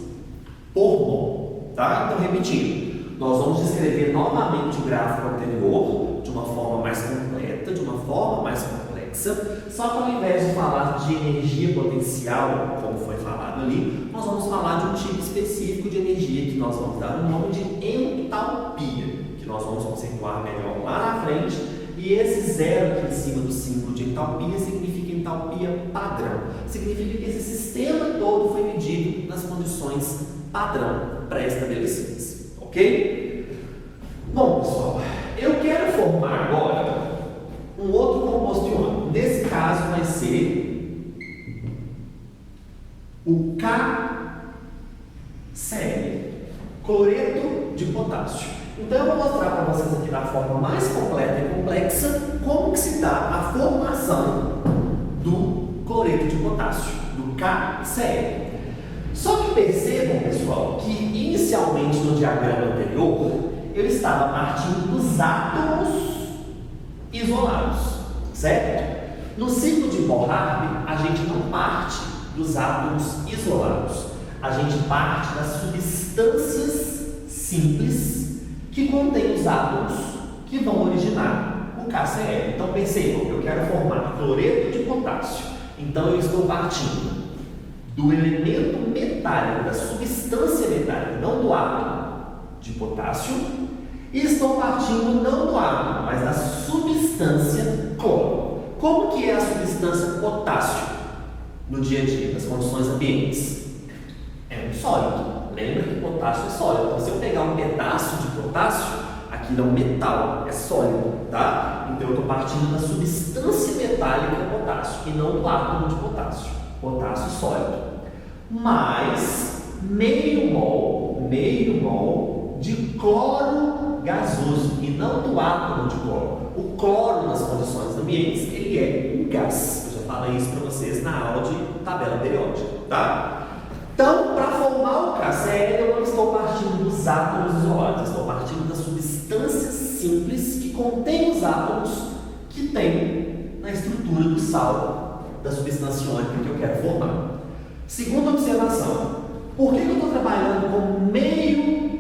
por mol, tá? Então, repetindo, nós vamos descrever novamente o gráfico anterior de uma forma mais completa, de uma forma mais complexa, só que ao invés de falar de energia potencial, como foi falado ali, nós vamos falar de um tipo específico de energia que nós vamos dar o nome de entalpia, que nós vamos conceituar melhor lá na frente. E esse zero aqui em cima do símbolo de entalpia significa entalpia padrão. Significa que esse sistema todo foi medido nas condições padrão pré-estabelecidas. Ok? Bom, pessoal, eu quero formar agora um outro composto iônico. Nesse caso vai ser o KCl, cloreto de potássio. Então eu vou mostrar para vocês aqui da forma mais completa e complexa como que se dá a formação do cloreto de potássio, do KCl. Só que percebam, pessoal, que inicialmente no diagrama anterior eu estava partindo dos átomos isolados, certo? No ciclo de Bohr-Haber a gente não parte dos átomos isolados, a gente parte das substâncias simples que contém os átomos que vão originar o KCl. Então percebam, eu quero formar cloreto de potássio. Então eu estou partindo do elemento metálico, da substância metálica, não do átomo de potássio, e estou partindo não do átomo, mas da substância cloro. Como que é a substância potássio no dia a dia, nas condições ambientes? É um sólido. Lembra que potássio é sólido. Então, se eu pegar um pedaço de potássio, aquilo é um metal, é sólido, tá? Então eu estou partindo da substância metálica potássio e não do átomo de potássio. Potássio sólido. Mais meio mol de cloro gasoso e não do átomo de cloro. O cloro nas condições ambientes, ele é um gás. Eu já falei isso para vocês na aula de tabela periódica, tá? Então, para formar o KCl, eu não estou partindo dos átomos isolados, estou partindo das substâncias simples que contêm os átomos que tem na estrutura do sal da substância iônica que eu quero formar. Segunda observação, por que eu estou trabalhando com meio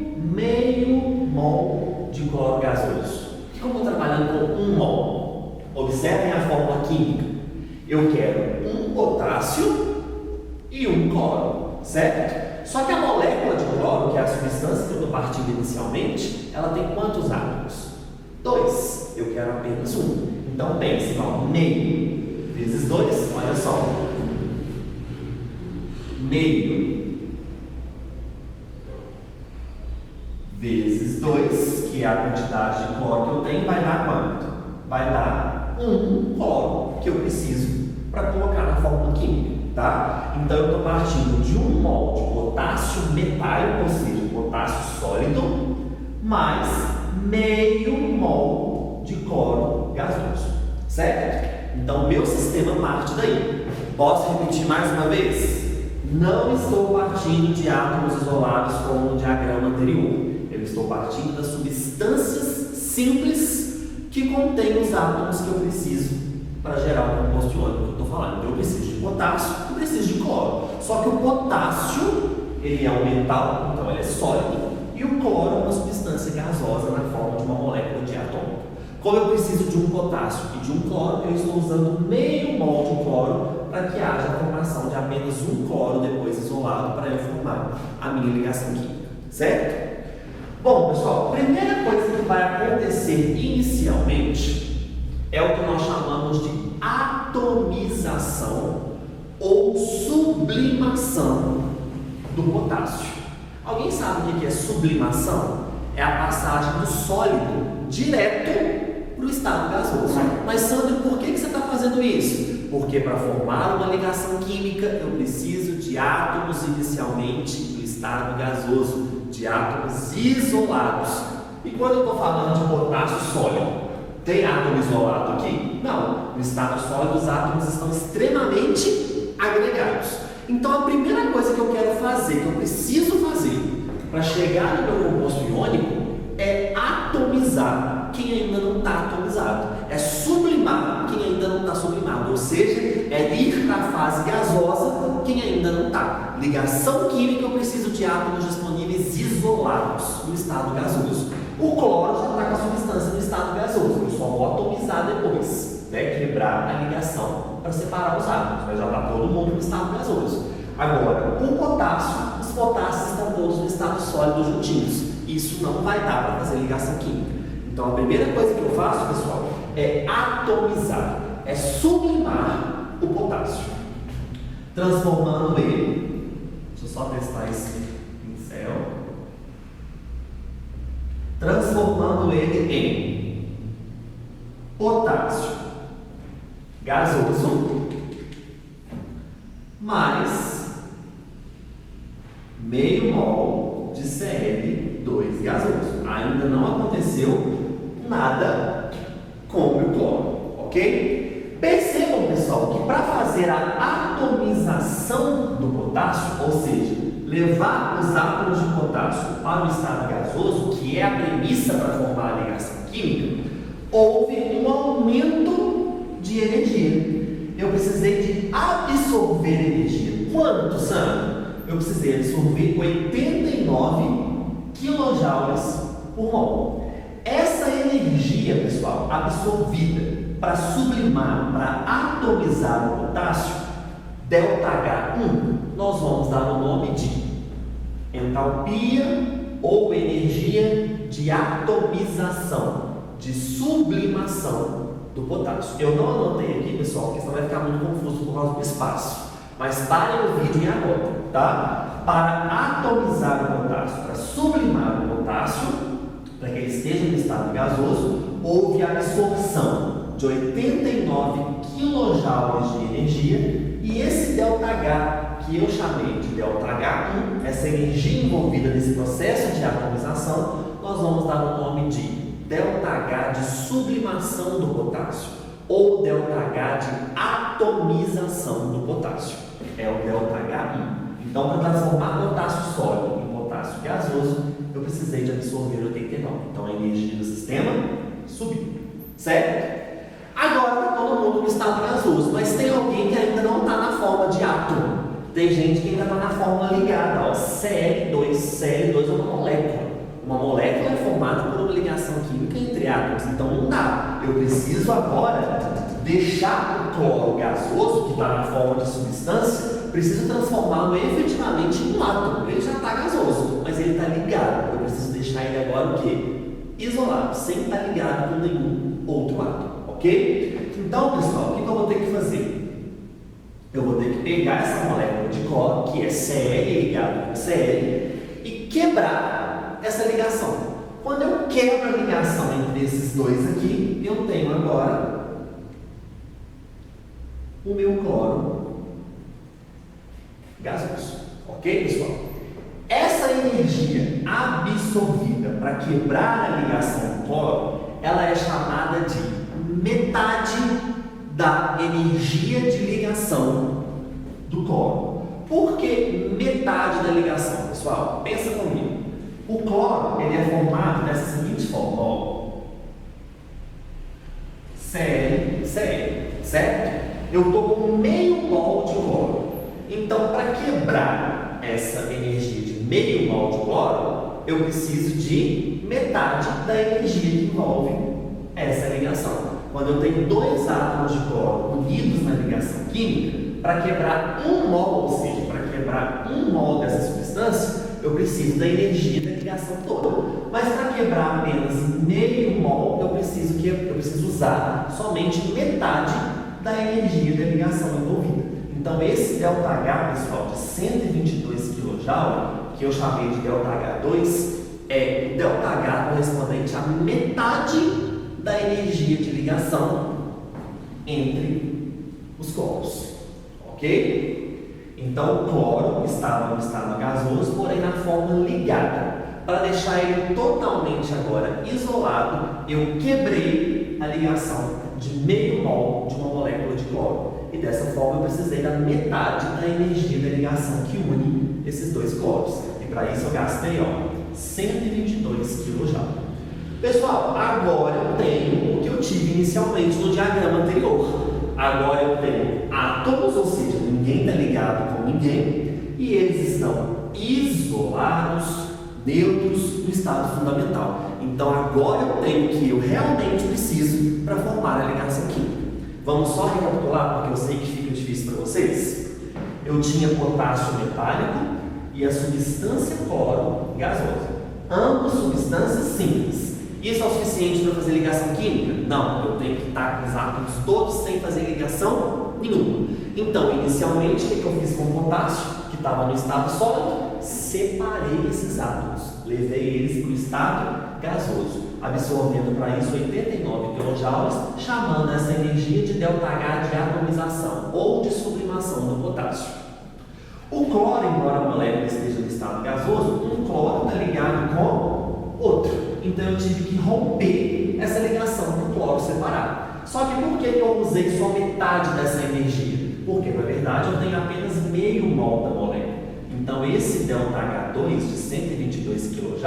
mol de cloro gasoso? Por que eu estou trabalhando com 1 mol? Observem a fórmula química. Eu quero um potássio e um cloro. Certo? Só que a molécula de cloro, que é a substância que eu estou partindo inicialmente, ela tem quantos átomos? 2. Eu quero apenas 1. Então pense, ó, meio vezes 2, olha só. Meio vezes 2, que é a quantidade de cloro que eu tenho, vai dar quanto? Vai dar 1 cloro que eu preciso para colocar na fórmula química. Tá? Então eu estou partindo de 1 mol de potássio metálico, ou seja, potássio sólido, mais meio mol de cloro gasoso, certo? Então meu sistema parte daí. Posso repetir mais uma vez? Não estou partindo de átomos isolados como no diagrama anterior. Eu estou partindo das substâncias simples que contém os átomos que eu preciso para gerar o composto iônico que eu estou falando. Então eu preciso de potássio e preciso de cloro. Só que o potássio, ele é um metal, então ele é sólido, e o cloro é uma substância gasosa na forma de uma molécula diatômica. Como eu preciso de um potássio e de um cloro, eu estou usando meio mol de cloro para que haja a formação de apenas um cloro depois isolado para eu formar a minha ligação química, certo? Bom, pessoal, a primeira coisa que vai acontecer inicialmente é o que nós chamamos de atomização ou sublimação do potássio. Alguém sabe o que é sublimação? É a passagem do sólido direto para o estado gasoso. Mas Sandro, por que você está fazendo isso? Porque para formar uma ligação química eu preciso de átomos inicialmente do estado gasoso, de átomos isolados. E quando eu estou falando de potássio sólido, tem átomo isolado aqui? Não. No estado sólido os átomos estão extremamente agregados. Então a primeira coisa que eu quero fazer, que eu preciso fazer para chegar no meu composto iônico é atomizar quem ainda não está atomizado. É sublimar quem ainda não está sublimado. Ou seja, é ir para a fase gasosa quem ainda não está. Ligação química, eu preciso de átomos disponíveis isolados no estado gasoso. O cloro já está com a substância no estado gasoso. Eu só vou atomizar depois, né? Quebrar a ligação para separar os átomos. Mas já está todo mundo no estado gasoso. Agora, o potássio, os potássios estão todos no estado sólido juntinhos. Isso não vai dar para fazer ligação química. Então a primeira coisa que eu faço, pessoal, é atomizar, é sublimar o potássio, transformando ele, deixa eu só testar esse pincel, transformando ele em potássio gasoso mais meio mol de Cl2 gasoso. Ainda não aconteceu nada com o cloro, ok? Percebam, pessoal, que para fazer a atomização do potássio, ou seja, levar os átomos de potássio para o estado gasoso, que é a premissa para formar a ligação química, houve um aumento de energia. Eu precisei de absorver energia. Quanto, Sandro? Eu precisei absorver 89 kJ por mol. Essa energia, pessoal, absorvida para sublimar, para atomizar o potássio, ΔH1, nós vamos dar o nome de entalpia ou energia de atomização, de sublimação do potássio. Eu não anotei aqui, pessoal, porque senão vai ficar muito confuso por causa do espaço. Mas parem o vídeo e anotem, tá? Para atomizar o potássio, para sublimar o potássio, para que ele esteja no estado gasoso, houve a absorção de 89 kJ de energia e esse ΔH, que eu chamei de ΔH1, essa energia envolvida nesse processo de atomização, nós vamos dar o nome de ΔH de sublimação do potássio ou ΔH de atomização do potássio. É o ΔH1. Então, para transformar potássio sólido em potássio gasoso, eu precisei de absorver 89. Então, a energia do sistema subiu. Certo? Agora está todo mundo no estado gasoso, mas tem alguém que ainda não está na forma de átomo. Tem gente que ainda está na forma ligada, ó, Cl2. Cl2 é uma molécula. Uma molécula é formada por uma ligação química entre átomos, então não dá. Eu preciso agora deixar o cloro gasoso, que está na forma de substância, preciso transformá-lo efetivamente em um átomo. Ele já está gasoso, mas ele está ligado. Eu preciso deixar ele agora o quê? Isolado, sem estar ligado com nenhum outro átomo, ok? Então, pessoal, o que eu vou ter que fazer? Eu vou ter que pegar essa molécula de cloro, que é Cl ligado com Cl, e quebrar essa ligação. Quando eu quebro a ligação entre esses dois aqui, eu tenho agora o meu cloro gasoso. Ok, pessoal? Essa energia absorvida para quebrar a ligação do cloro, ela é chamada de metade da energia de ligação do cloro. Por que metade da ligação, pessoal? Pensa comigo. O cloro ele é formado dessa seguinte forma. Ó. Cl, Cl, certo? Eu estou com meio mol de cloro. Então, para quebrar essa energia de meio mol de cloro, eu preciso de metade da energia que envolve essa ligação. Quando eu tenho dois átomos de cloro unidos na ligação química, para quebrar um mol, ou seja, para quebrar um mol dessa substância, eu preciso da energia da ligação toda. Mas para quebrar apenas meio mol, eu preciso usar somente metade da energia da ligação envolvida. Então, esse ΔH, pessoal, de 122 kJ, que eu chamei de ΔH2, é o ΔH correspondente à metade da energia de ligação entre os cloros. Ok? Então, o cloro estava no estado gasoso, porém na forma ligada. Para deixar ele totalmente agora isolado, eu quebrei a ligação de meio mol de uma molécula de cloro. E dessa forma eu precisei da metade da energia da ligação que une esses dois cloros. E para isso eu gastei 122 kJ. Pessoal, agora eu tenho o que eu tive inicialmente no diagrama anterior. Agora eu tenho átomos, ou seja, ninguém está ligado com ninguém, e eles estão isolados, neutros, no estado fundamental. Então agora eu tenho o que eu realmente preciso para formar a ligação química. Vamos só recapitular, porque eu sei que fica difícil para vocês. Eu tinha potássio metálico e a substância cloro gasosa. Ambas substâncias simples. Isso é o suficiente para fazer ligação química? Não, eu tenho que estar com os átomos todos sem fazer ligação nenhuma. Então, inicialmente, o que eu fiz com o potássio, que estava no estado sólido? Separei esses átomos, levei eles para o estado gasoso, absorvendo para isso 89 kJ, chamando essa energia de ΔH de atomização ou de sublimação do potássio. O cloro, embora a molécula esteja no estado gasoso, um cloro está ligado com outro. Então eu tive que romper essa ligação para o cloro separar. Só que por que eu usei só metade dessa energia? Porque na verdade eu tenho apenas meio mol da molécula. Então esse ΔH2 de 122 kJ,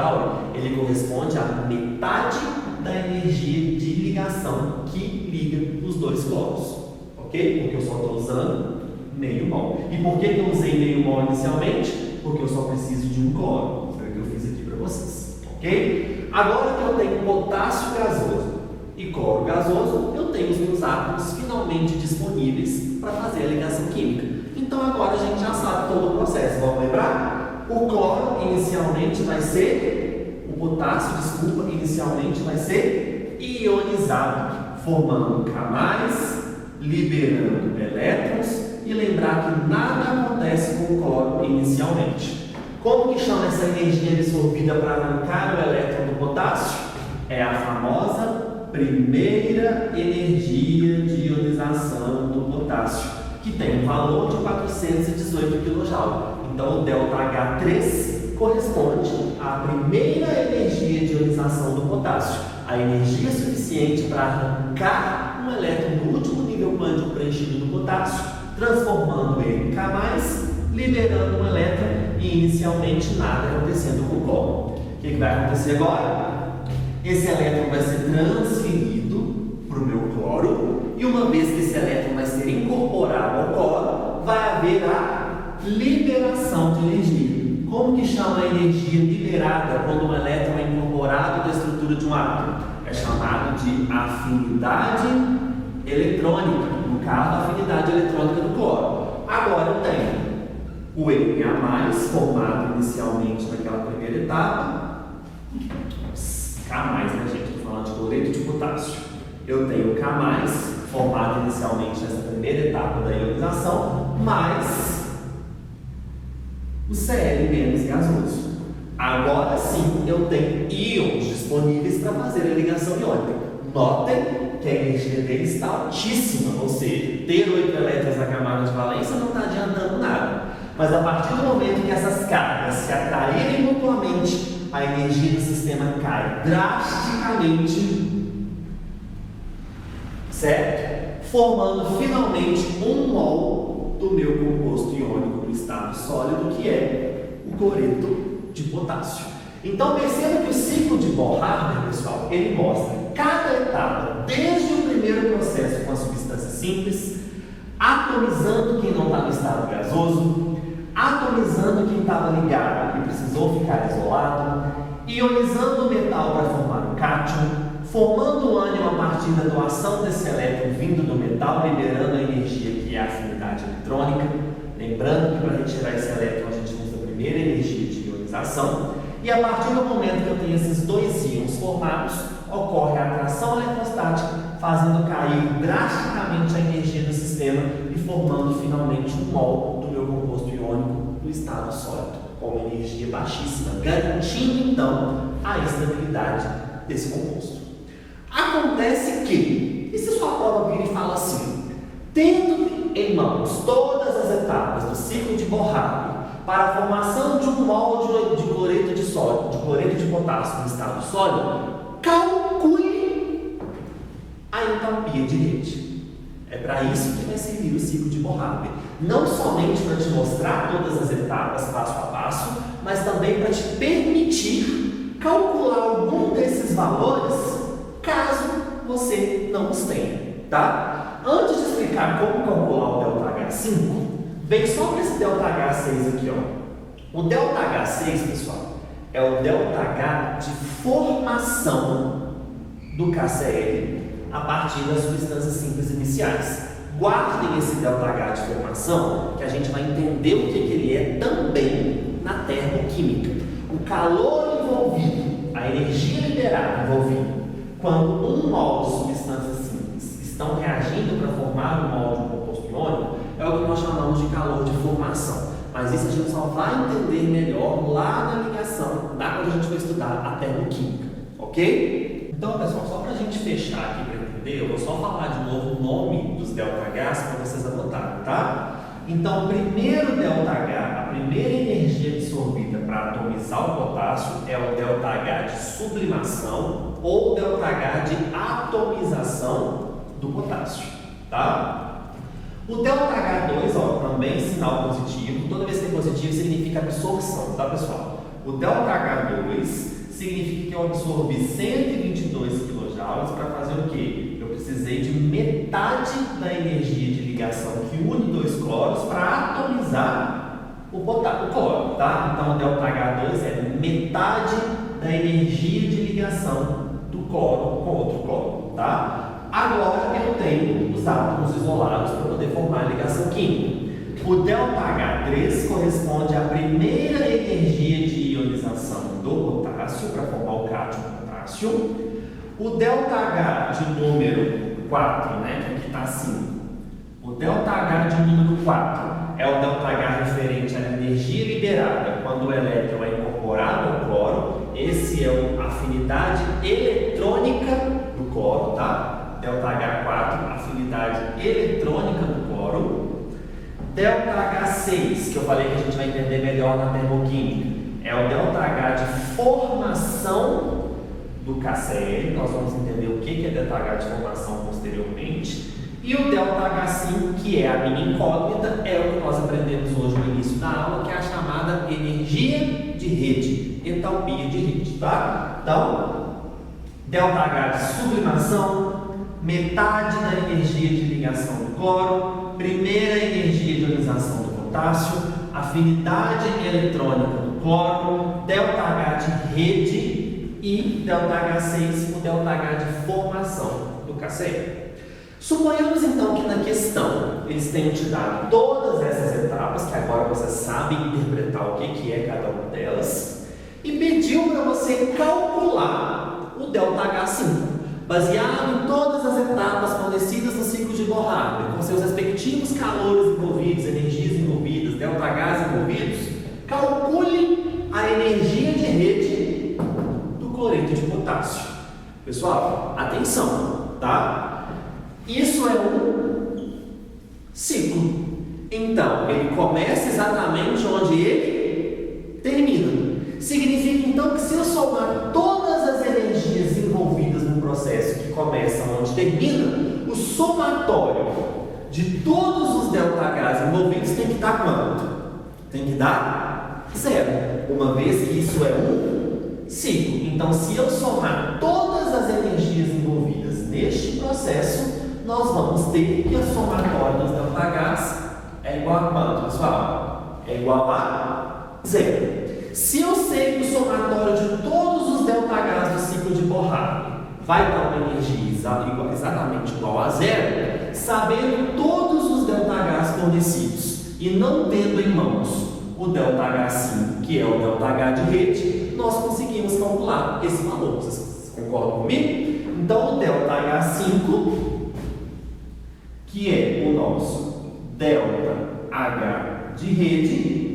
ele corresponde a metade da energia de ligação que liga os dois cloros. Ok? Porque eu só estou usando meio mol. E por que eu usei meio mol inicialmente? Porque eu só preciso de um cloro. Foi o que eu fiz aqui para vocês. Ok? Agora que eu tenho potássio gasoso e cloro gasoso, eu tenho os meus átomos finalmente disponíveis para fazer a ligação química. Então agora a gente já sabe todo o processo. Vamos lembrar? O cloro inicialmente vai ser, o potássio, desculpa, inicialmente vai ser ionizado, formando K+, liberando elétrons, e lembrar que nada acontece com o cloro inicialmente. Como que chama essa energia absorvida para arrancar o elétron do potássio? É a famosa primeira energia de ionização do potássio, que tem um valor de 418 kJ. Então o ΔH3 corresponde à primeira energia de ionização do potássio, a energia suficiente para arrancar um elétron do último nível quântico preenchido do potássio, transformando ele em K+, liberando um elétron e inicialmente nada acontecendo com o cloro. O que vai acontecer agora? Esse elétron vai ser transferido para o meu cloro, e uma vez que esse elétron vai ser incorporado ao cloro, vai haver a liberação de energia. Como que chama a energia liberada quando um elétron é incorporado na estrutura de um átomo? É chamado de afinidade eletrônica, no caso, a afinidade eletrônica do cloro. Agora eu tenho o Na+, formado inicialmente naquela primeira etapa, K+, né, gente? Estou falando de cloreto de potássio. Eu tenho K+, formado inicialmente nessa primeira etapa da ionização, mais o Cl- gasoso. Agora sim eu tenho íons disponíveis para fazer a ligação iônica. Notem que a energia dele está altíssima, ou seja, ter 8 elétrons na camada de valência não está adiantando nada. Mas a partir do momento que essas cargas se atraírem mutuamente, a energia do sistema cai drasticamente, certo? Formando finalmente um mol do meu composto iônico no estado sólido, que é o cloreto de potássio. Então perceba que o ciclo de Bohr-Haber, pessoal, ele mostra cada etapa, desde o primeiro processo com a substância simples, atomizando quem não está no estado gasoso, atomizando quem estava ligado e precisou ficar isolado, ionizando o metal para formar o cátion, formando o ânion a partir da doação desse elétron vindo do metal, liberando a energia que é a afinidade eletrônica. Lembrando que para retirar esse elétron a gente usa a primeira energia de ionização. E a partir do momento que eu tenho esses dois íons formados, ocorre a atração eletrostática, fazendo cair drasticamente a energia do sistema e formando finalmente um mol do meu composto iônico no estado sólido, com uma energia baixíssima, garantindo então a estabilidade desse composto. Acontece que, e se sua prova vira e fala assim, tendo em mãos todas as etapas do ciclo de Bohr-Haber para a formação de um mol de cloreto de sódio, de cloreto de potássio no estado sólido, calcule a entalpia de rede. É para isso que vai servir o ciclo de Bohr-Haber. Não somente para te mostrar todas as etapas passo a passo, mas também para te permitir calcular algum desses valores, caso você não os tenha, tá? Antes de explicar como calcular o ΔH5, vem só para esse ΔH6 aqui, ó. O ΔH6, pessoal, é o ΔH de formação do KCl a partir das substâncias simples iniciais. Guardem esse ΔH de formação, que a gente vai entender o que ele é também na termoquímica. O calor envolvido, a energia liberada envolvida, quando um mol de substâncias simples estão reagindo para formar um mol de um composto iônico, é o que nós chamamos de calor de formação. Mas isso a gente só vai entender melhor lá na ligação, lá quando a gente for estudar a termoquímica, ok? Então, pessoal, só para a gente fechar aqui para entender, eu vou só falar de novo o nome dos ΔHs para vocês anotarem, tá? Então, o primeiro ΔH, a primeira energia absorvida para atomizar o potássio é o ΔH de sublimação ou ΔH de atomização do potássio, tá? O ΔH2, ó, também sinal positivo. Toda vez que é positivo significa absorção, tá, pessoal? O ΔH2 significa que eu absorvi 122 kJ para fazer o quê? Eu precisei de metade da energia de ligação que une dois cloros para atomizar o cloro, tá? Então o ΔH2 é metade da energia de ligação do cloro com outro cloro, tá? Agora eu tenho os átomos isolados para poder formar a ligação química. O ΔH3 corresponde à primeira energia de ionização do potássio para formar o cátion potássio. O ΔH de número 4, né, que aqui está assim. O ΔH de número 4 é o ΔH referente à energia liberada quando o elétron é incorporado ao cloro. Esse é a afinidade eletrônica do cloro, tá? ΔH4, afinidade eletrônica do cloro. ΔH6, que eu falei que a gente vai entender melhor na termoquímica, é o ΔH de formação do KCl. Nós vamos entender o que é ΔH de formação posteriormente. E o ΔH5, que é a minha incógnita, é o que nós aprendemos hoje no início da aula, que é a chamada energia de rede, entalpia de rede, tá? Então, ΔH de sublimação, metade da energia de ligação do cloro, primeira energia de ionização do potássio, afinidade eletrônica do cloro, ΔH de rede e ΔH6, o ΔH de formação do KCl. Suponhamos então que na questão eles tenham te dado todas essas etapas, que agora você sabe interpretar o que é cada uma delas, e pediu para você calcular o ΔH5. Baseado em todas as etapas fornecidas no ciclo de Bohr-Haber, com seus respectivos calores envolvidos, energias envolvidas, ΔHs envolvidos, calcule a energia de rede do cloreto de potássio. Pessoal, atenção, tá? Isso é um ciclo. Então, ele começa exatamente onde ele termina. Significa então que se eu somar todas as energias envolvidas no processo que começa onde termina, o somatório de todos os ΔHs envolvidos tem que dar quanto? Tem que dar 0, uma vez que isso é um ciclo. Então, se eu somar todas as energias envolvidas neste processo, nós vamos ter que a somatória dos ΔHs é igual a quanto, pessoal? É igual a 0. Se eu sei que o somatório de todos os ΔHs do ciclo de Bohr vai dar uma energia exatamente igual a 0, sabendo todos os ΔHs fornecidos e não tendo em mãos o ΔH5, que é o ΔH de rede, nós conseguimos calcular esse valor. Vocês concordam comigo? Então, o ΔH5, que é o nosso ΔH de rede,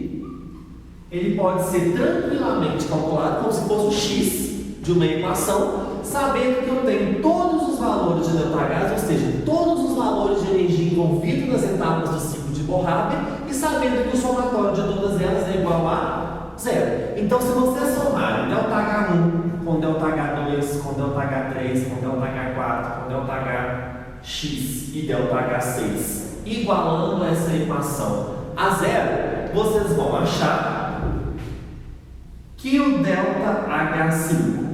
ele pode ser tranquilamente calculado como se fosse o x de uma equação, sabendo que eu tenho todos os valores de ΔHs, ou seja, todos os valores de energia envolvidos nas etapas do ciclo de Bohr, e sabendo que o somatório de todas elas é igual a 0. Então, se você somar ΔH1 com ΔH2, com ΔH3, com ΔH4, com ΔHx e ΔH6, igualando essa equação a 0, vocês vão achar que o ΔH5,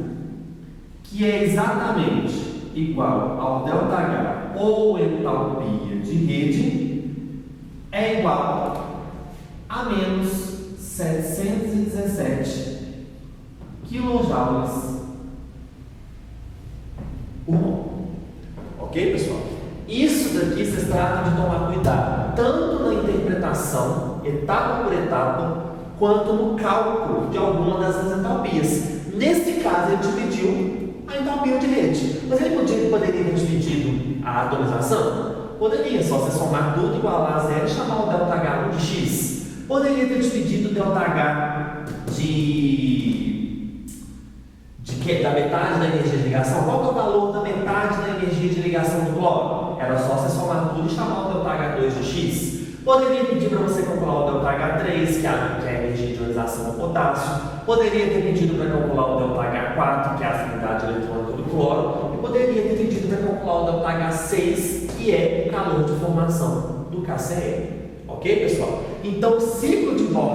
que é exatamente igual ao ΔH ou entalpia de rede, é igual a menos 717 kJ por mol. Ok, pessoal? Isso daqui vocês tratam de tomar cuidado, tanto na interpretação, etapa por etapa, quanto no cálculo de alguma dessas entalpias. Nesse caso, ele dividiu a entalpia de rede. Mas ele poderia ter dividido a atomização? Poderia, só você somar tudo igual a 0 e chamar o ΔH1 de x. Poderia ter dividido o ΔH da metade da energia de ligação. Qual que é o valor da metade da energia de ligação do cloro? Era só você somar tudo e chamar o ΔH2 de x. Poderia pedir para você calcular o ΔH3, que é a energia de ionização do potássio. Poderia ter pedido para calcular o ΔH4, que é a afinidade eletrônica do cloro. E poderia ter pedido para calcular o ΔH6, que é o calor de formação do KCl. Ok, pessoal? Então, o ciclo de Bohr,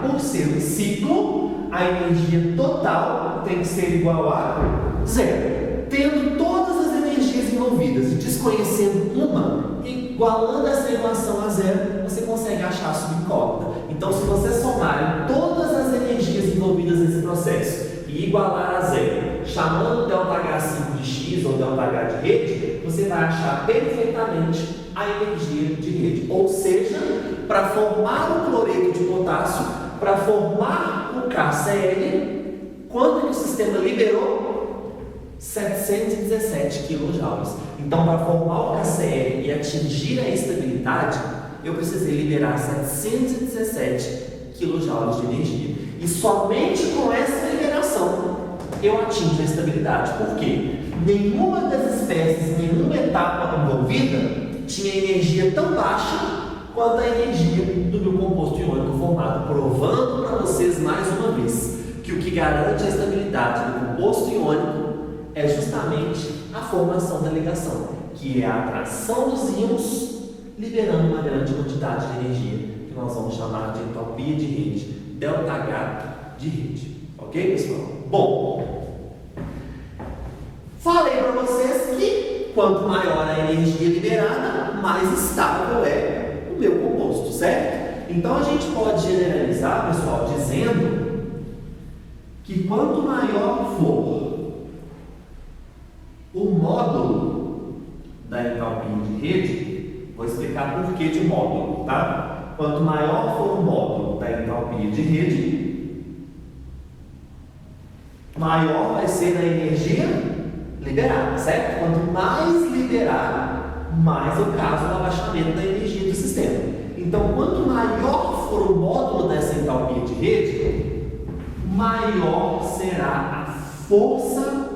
por ser um ciclo, a energia total tem que ser igual a 0. Tendo todas as energias envolvidas e desconhecendo uma, igualando essa equação a 0, você consegue achar a sua incógnita. Então, se você somar todas as energias envolvidas nesse processo e igualar a 0, chamando o ΔH5 de x ou ΔH de rede, você vai achar perfeitamente a energia de rede. Ou seja, para formar o cloreto de potássio, para formar o KCl, quanto que o sistema liberou? 717 kJ. Então, para formar o KCl e atingir a estabilidade, eu precisei liberar 717 kJ de energia. E somente com essa liberação eu atingo a estabilidade. Por quê? Nenhuma das espécies, nenhuma etapa envolvida tinha energia tão baixa quanto a energia do meu composto iônico formado, provando para vocês mais uma vez que o que garante a estabilidade do composto iônico é justamente a formação da ligação, que é a atração dos íons liberando uma grande quantidade de energia, que nós vamos chamar de entalpia de rede, ΔH de rede. Ok, pessoal? Bom, falei para vocês que quanto maior a energia liberada, mais estável é o meu composto, certo? Então a gente pode generalizar, pessoal, dizendo que quanto maior for o módulo da entalpia de rede, vou explicar por que de módulo, tá? Quanto maior for o módulo da entalpia de rede, maior vai ser a energia liberada, certo? Quanto mais liberado, mais eu caso o abaixamento da energia do sistema. Então, quanto maior for o módulo dessa entalpia de rede, maior será a força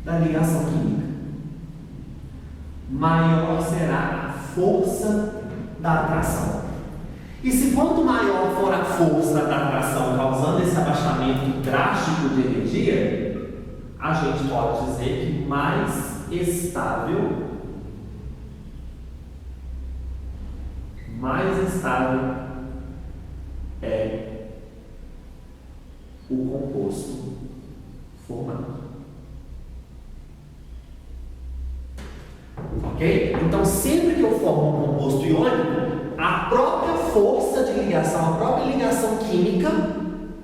da ligação química. Maior será a força da atração. E se quanto maior for a força da atração causando esse abaixamento drástico de energia, a gente pode dizer que mais estável é o composto formado. Ok? Então, sempre que eu formo um composto iônico, a própria força de ligação, a própria ligação química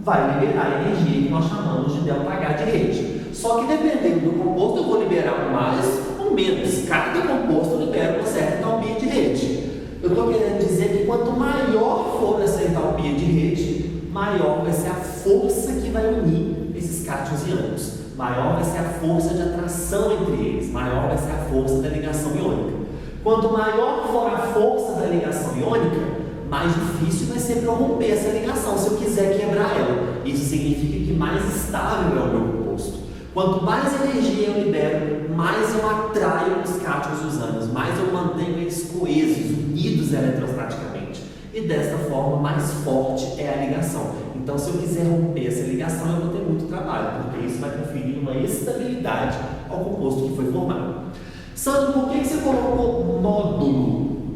vai liberar a energia que nós chamamos de ΔH de rede. Só que dependendo do composto, eu vou liberar mais ou menos. Cada composto libera uma certa entalpia de rede. Eu estou querendo dizer que quanto maior for essa entalpia de rede, maior vai ser a força que vai unir esses cátions iônicos. Maior vai ser a força de atração entre eles, maior vai ser a força da ligação iônica. Quanto maior for a força da ligação iônica, mais difícil vai ser para eu romper essa ligação, se eu quiser quebrar ela. Isso significa que mais estável é o meu composto. Quanto mais energia eu libero, mais eu atraio os cátions dos ânions, mais eu mantenho eles coesos, unidos eletrostaticamente. E desta forma, mais forte é a ligação. Então, se eu quiser romper essa ligação, eu vou ter muito trabalho, porque isso vai conferir uma estabilidade ao composto que foi formado. Sandro, por que você colocou módulo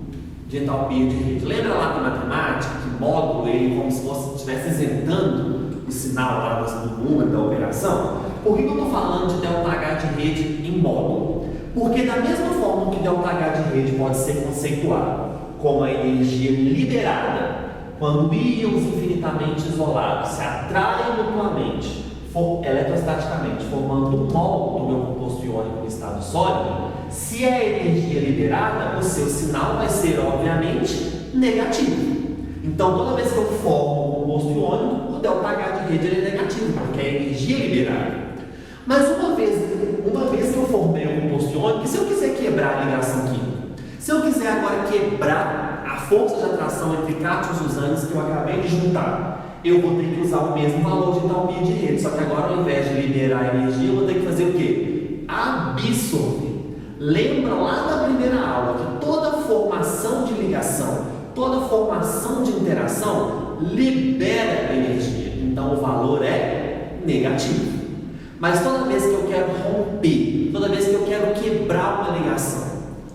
de entalpia de rede? Lembra lá da matemática que módulo, ele como se fosse estivesse isentando o sinal lá do número da operação? Por que eu estou falando de ΔH de rede em módulo? Porque da mesma forma que ΔH de rede pode ser conceituado como a energia liberada quando íons infinitamente isolados se atraem mutuamente eletrostaticamente, formando um módulo do meu composto iônico em estado sólido, se é energia liberada, o seu sinal vai ser, obviamente, negativo. Então, toda vez que eu formo um composto iônico, o ΔH de rede ele é negativo, porque é energia liberada. Mas uma vez que eu formei um composto iônico, e se eu quiser quebrar a ligação química? Se eu quiser agora quebrar a força de atração entre cátions e os ânions que eu acabei de juntar, eu vou ter que usar o mesmo valor de entalpia de rede, só que agora ao invés de liberar a energia, eu vou ter que fazer o quê? Absorver. Lembra lá da primeira aula que toda formação de ligação, toda formação de interação libera energia, então o valor é negativo. Mas toda vez que eu quero romper, toda vez que eu quero quebrar uma ligação,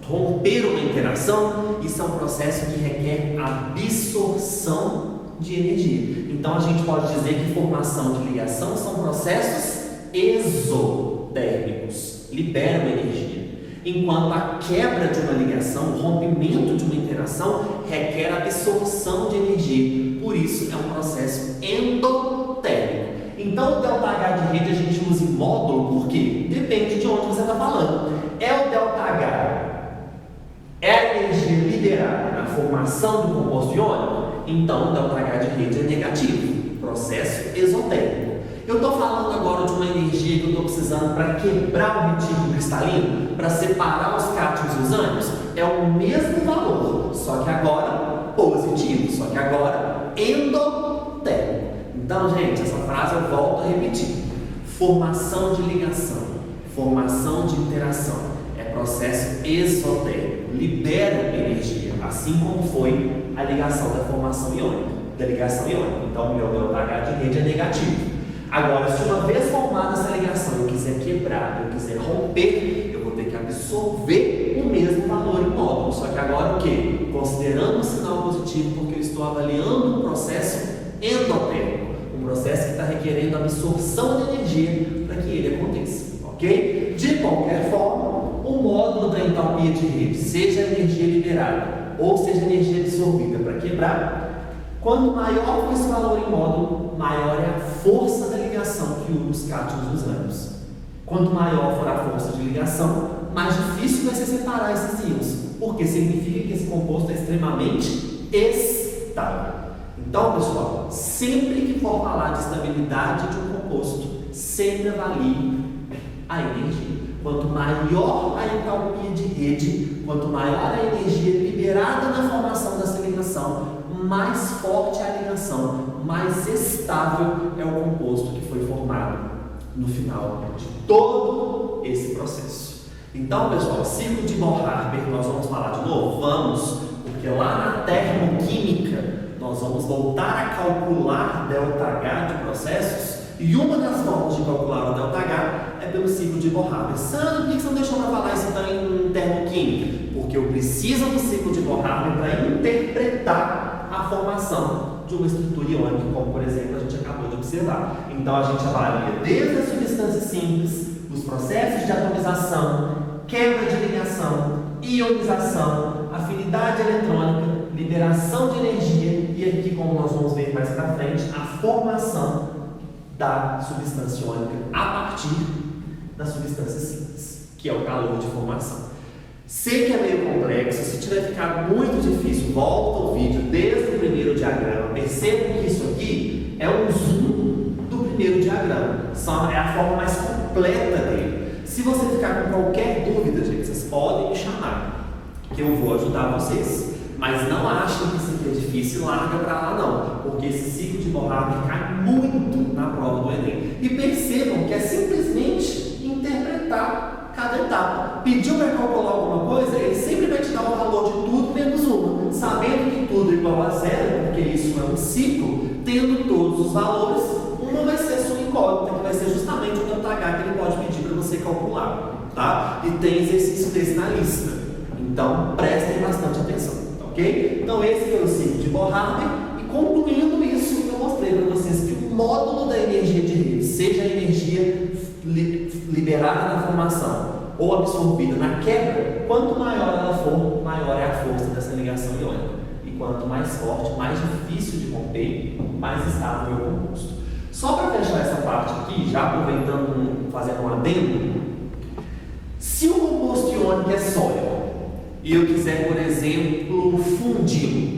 romper uma interação, isso é um processo que requer absorção de energia. Então a gente pode dizer que formação de ligação são processos exotérmicos, liberam energia. Enquanto a quebra de uma ligação, o rompimento de uma interação requer absorção de energia. Por isso é um processo endotérmico. Então o ΔH de rede a gente usa em módulo porque depende de onde você está falando. É o ΔH, é a energia liberada na formação do composto iônico, então o ΔH de rede é negativo, processo exotérmico. Eu estou falando agora de uma energia que eu estou precisando para quebrar o retículo cristalino, para separar os cátions e os ânions, é o mesmo valor, só que agora positivo, só que agora endotérmico. Então, gente, essa frase eu volto a repetir. Formação de ligação, formação de interação, é processo exotérmico, libera energia, assim como foi a ligação da formação iônica, da ligação iônica. Então, o meu ΔH de rede é negativo. Agora, se uma vez formada essa ligação eu quiser quebrar, eu quiser romper, eu vou ter que absorver o mesmo valor em módulo. Só que agora o quê? Considerando um sinal positivo, porque eu estou avaliando um processo endotérmico, um processo que está requerendo absorção de energia para que ele aconteça, ok? De qualquer forma, o módulo da entalpia de rede, seja a energia liberada ou seja a energia absorvida para quebrar, quanto maior for esse valor em módulo, maior é a força da ligação que une os cátions dos ânions. Quanto maior for a força de ligação, mais difícil vai ser separar esses íons, porque significa que esse composto é extremamente estável. Então, pessoal, sempre que for falar de estabilidade de um composto, sempre avalie a energia. Quanto maior a entalpia de rede, quanto maior a energia liberada na formação dessa ligação, mais forte é a ligação, mais estável é o composto que foi formado no final de todo esse processo. Então, pessoal, ciclo de Bohr-Haber, nós vamos falar de novo? Vamos, porque lá na termoquímica nós vamos voltar a calcular ΔH de processos, e uma das formas de calcular o ΔH é pelo ciclo de Bohr-Haber. Sandro, por que você não deixou para falar isso então em termoquímica? Porque eu preciso do ciclo de Bohr-Haber para interpretar a formação de uma estrutura iônica, como por exemplo a gente acabou de observar. Então a gente avalia desde as substâncias simples, os processos de atomização, quebra de ligação, ionização, afinidade eletrônica, liberação de energia e aqui, como nós vamos ver mais para frente, a formação da substância iônica a partir da substância simples, que é o calor de formação. Sei que é meio complexo, se tiver ficado muito difícil, volta o vídeo desde o primeiro diagrama. Percebam que isso aqui é um zoom do primeiro diagrama, é a forma mais completa dele. Se você ficar com qualquer dúvida, gente, vocês podem me chamar, que eu vou ajudar vocês. Mas não achem que isso aqui é difícil e larga para lá não, porque esse ciclo de Moravec cai muito na prova do Enem. E percebam que é simplesmente interpretar cada etapa. Pediu para calcular alguma coisa, ele sempre vai te dar o valor de tudo menos uma. Sabendo que tudo é igual a zero, porque isso é um ciclo, tendo todos os valores, uma vai ser a sua incógnita, que vai ser justamente o ΔH que ele pode pedir para você calcular. Tá? E tem exercício desse na lista. Então prestem bastante atenção. Okay? Então esse foi o ciclo de Moravec e concluindo isso, eu mostrei para vocês que o módulo da energia de rede, seja a energia liberada na formação ou absorvida na quebra, quanto maior ela for, maior é a força dessa ligação iônica. E quanto mais forte, mais difícil de romper, mais estável é o composto. Só para fechar essa parte aqui, já aproveitando, fazendo um adendo, se o composto iônico é sólido, e eu quiser, por exemplo, fundi-lo,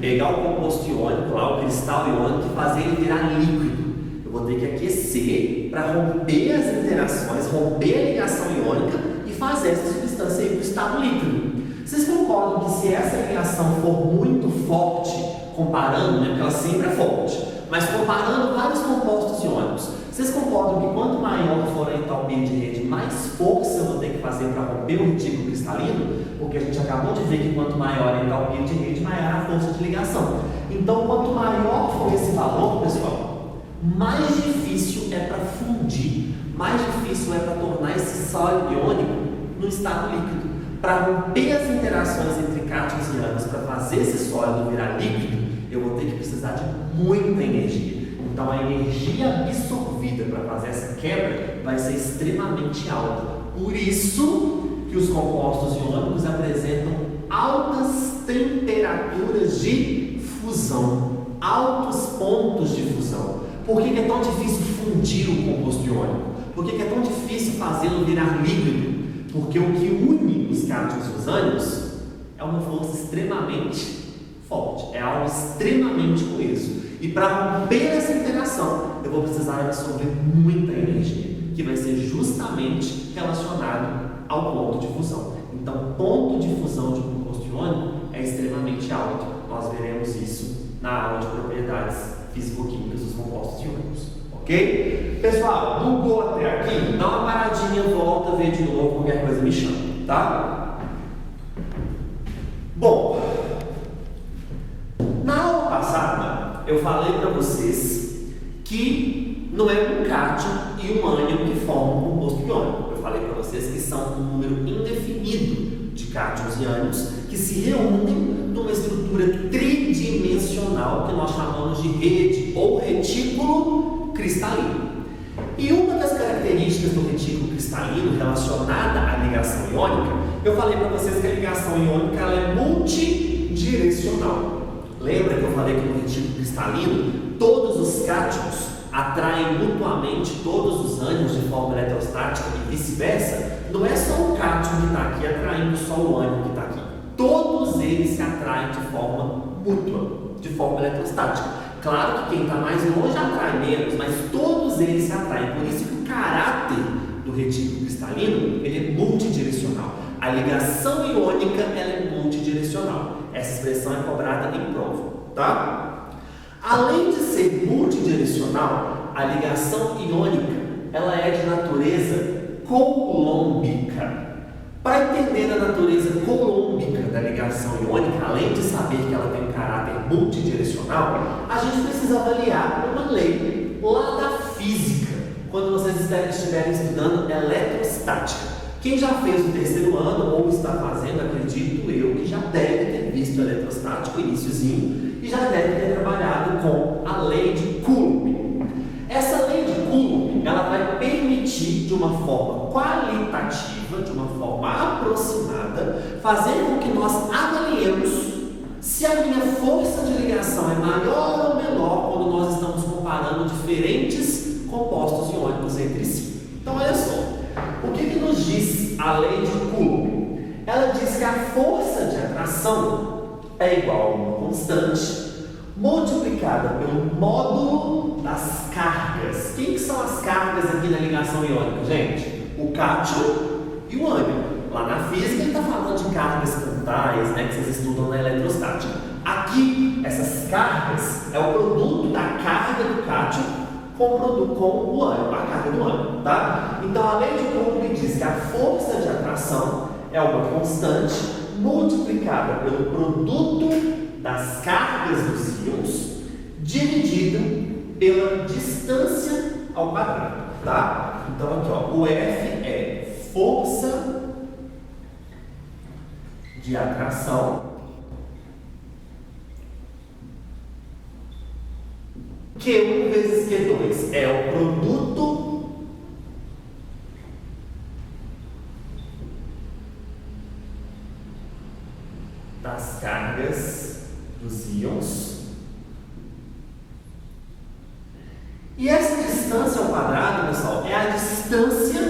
pegar o composto iônico, lá, o cristal iônico, e fazer ele virar líquido, eu vou ter que aquecer para romper as interações, romper a ligação iônica e fazer essa substância ir para o estado líquido. Vocês concordam que se essa ligação for muito forte, comparando, né, porque ela sempre é forte, mas comparando vários compostos iônicos, vocês concordam que quanto maior for a entalpia de rede, mais força eu vou ter que fazer para romper o retículo cristalino? Porque a gente acabou de ver que quanto maior a entalpia de rede, maior a força de ligação. Então, quanto maior for esse valor, pessoal, mais difícil é para fundir, mais difícil é para tornar esse sólido iônico no estado líquido. Para romper as interações entre cátions e ânions, para fazer esse sólido virar líquido, eu vou ter que precisar de muita energia. Então, a energia absorvida para fazer essa quebra vai ser extremamente alta. Por isso que os compostos iônicos apresentam altas temperaturas de fusão, altos pontos de fusão. Por que é tão difícil fundir o composto iônico? Por que é tão difícil fazê-lo virar líquido? Porque o que une os cátions e os ânions é uma força extremamente forte, é algo extremamente coeso. E para romper essa interação, eu vou precisar absorver muita energia, que vai ser justamente relacionado ao ponto de fusão. Então, ponto de fusão de composto iônico é extremamente alto. Nós veremos isso na aula de propriedades físico-químicas dos compostos iônicos. Ok? Pessoal, bugou até aqui? Dá uma paradinha, volta, vê de novo, qualquer coisa me chama, tá? Bom, na aula passada, eu falei para vocês que não é um cátion e um ânion que formam um composto iônico. Eu falei para vocês que são um número indefinido de cátions e ânions que se reúnem numa estrutura tridimensional que nós chamamos de rede ou retículo cristalino. E uma das características do retículo cristalino relacionada à ligação iônica, eu falei para vocês que a ligação iônica ela é multidirecional. Lembra que eu falei que no retículo cristalino todos os cátions atraem mutuamente todos os ânions de forma eletrostática e vice-versa? Não é só o cátion que está aqui atraindo só o ânion que está aqui. Todos eles se atraem de forma mútua, de forma eletrostática. Claro que quem está mais longe atrai menos, mas todos eles se atraem. Por isso que o caráter do retículo cristalino ele é multidirecional. A ligação iônica ela é multidirecional. Essa expressão é cobrada em prova, tá? Além de ser multidirecional, a ligação iônica ela é de natureza coulombica. Para entender a natureza coulombica da ligação iônica, além de saber que ela tem um caráter multidirecional, a gente precisa avaliar uma lei lá da física, quando vocês estiverem estudando eletrostática. Quem já fez o terceiro ano ou está fazendo, acredito eu, que já deve ter visto eletrostático, iniciozinho, e já deve ter trabalhado com a lei de Coulomb. Essa lei quadrada, fazer com que nós avaliemos se a minha força de ligação é maior ou menor quando nós estamos comparando diferentes compostos iônicos entre si. Então, olha só, o que nos diz a lei de Coulomb? Ela diz que a força de atração é igual a uma constante multiplicada pelo módulo das cargas. Quem que são as cargas aqui na ligação iônica, gente? O cátion e o ânion. Lá na física ele está falando de cargas pontais, né, que vocês estudam na eletrostática. Aqui, essas cargas é o produto da carga do cátion com o ânion, a carga do ânion, tá? Então a lei de Coulomb diz que a força de atração é uma constante multiplicada pelo produto das cargas dos íons dividido pela distância ao quadrado, tá? Então aqui, ó, o F é força de atração Q1 vezes Q2 é o produto das cargas dos íons. E essa distância ao quadrado, pessoal, é a distância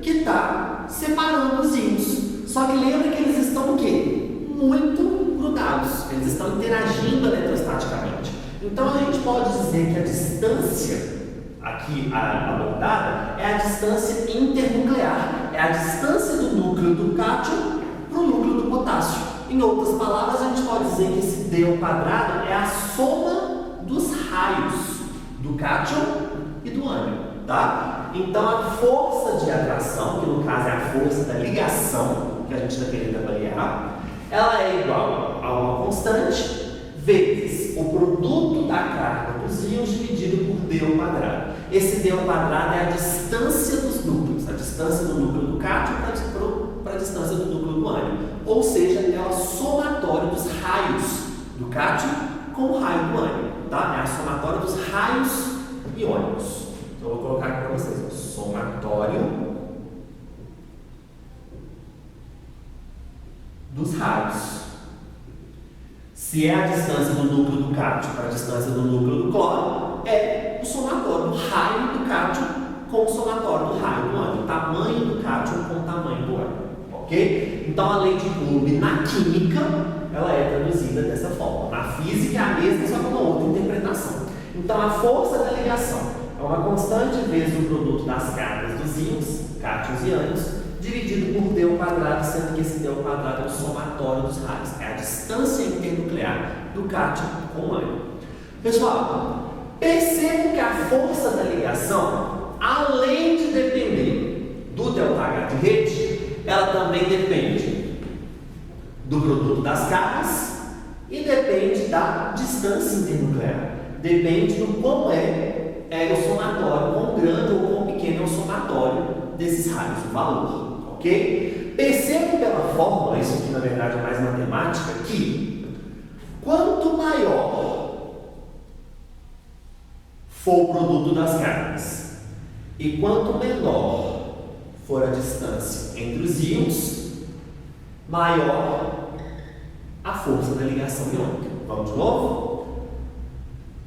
que está separando os íons. Só que lembra que eles estão o quê? Muito grudados. Eles estão interagindo eletrostaticamente. Então a gente pode dizer que a distância aqui abordada é a distância internuclear. É a distância do núcleo do cátion para o núcleo do potássio. Em outras palavras, a gente pode dizer que esse D ao quadrado é a soma dos raios do cátion e do ânion, tá? Então a força de atração, que no caso é a força da ligação que a gente está querendo avaliar, ela é igual a uma constante vezes o produto da carga dos íons dividido por D ao quadrado. Esse D ao quadrado é a distância dos núcleos, a distância do núcleo do cátion para a distância do núcleo do ânion. Ou seja, é o somatório dos raios do cátion com o raio do ânion, tá? É a somatória dos raios iônicos. Então, eu vou colocar aqui para vocês, ó, somatório dos raios. Se é a distância do núcleo do cátion para a distância do núcleo do cloro, é o somatório do raio do cátion com o somatório do raio do ânion, o tamanho do cátion com o tamanho do ânion, ok? Então a lei de Coulomb na química, ela é traduzida dessa forma. Na física é a mesma, só com uma outra interpretação. Então a força da ligação é uma constante vezes o produto das cargas dos íons, cátions e ânions, dividido por D ao quadrado, sendo que esse D ao quadrado é o somatório dos raios, é a distância internuclear do cátion com o ânion. Pessoal, percebam que a força da ligação, além de depender do ΔH de rede, ela também depende do produto das cargas e depende da distância internuclear. Depende do quão é o somatório, quão grande ou quão pequeno é o somatório desses raios, o valor. Ok? Percebam pela fórmula, isso aqui na verdade é mais matemática, que quanto maior for o produto das cargas e quanto menor for a distância entre os íons, maior a força da ligação iônica. Vamos de novo?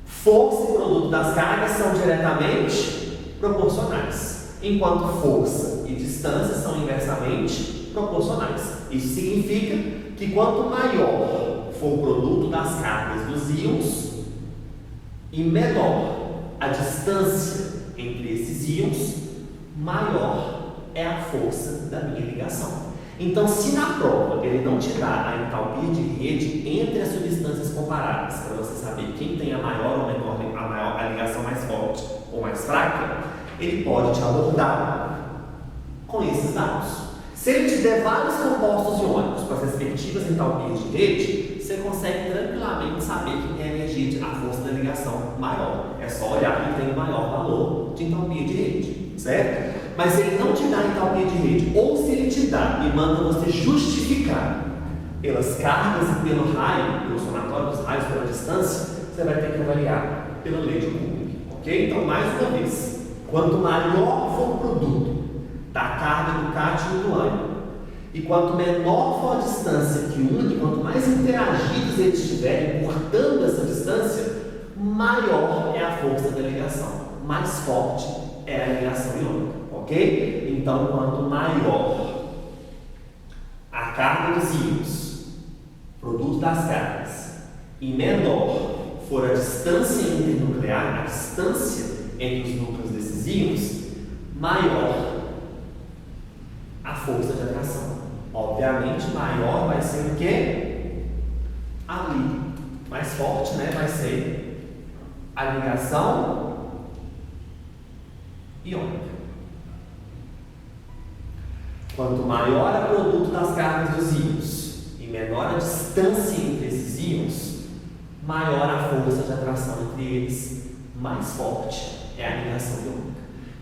Força e produto das cargas são diretamente proporcionais, enquanto força e distância são inversamente proporcionais. Isso significa que quanto maior for o produto das cargas dos íons e menor a distância entre esses íons, maior é a força da minha ligação. Então, se na prova ele não te dá a entalpia de rede entre as substâncias comparadas, para você saber quem tem a maior ou menor, a ligação mais forte ou mais fraca, ele pode te abordar com esses dados. Se ele te der vários compostos iônicos com as respectivas entalpias de rede, você consegue tranquilamente saber quem tem a energia, a força da ligação maior. É só olhar quem tem o maior valor de entalpia de rede, certo? Mas se ele não te dá entalpia de rede, ou se ele te dá e manda você justificar pelas cargas e pelo raio, pelo somatório dos raios, pela distância, você vai ter que avaliar pela lei de Coulomb, ok? Então, mais uma vez, quanto maior for o produto da carga do cátion e do ânion, E quanto menor for a distância que une, quanto mais interagidos eles estiverem cortando essa distância, maior é a força da ligação, mais forte é a ligação iônica, ok? Então, quanto maior a carga dos íons, produto das cargas, e menor for a distância internuclear, a distância entre os núcleos desses íons, maior a força de atração. Obviamente, maior vai ser o quê? Ali. Mais forte, né? Vai ser a ligação iônica. Quanto maior é o produto das cargas dos íons e menor a distância entre esses íons, maior a força de atração entre eles, mais forte é a ligação iônica.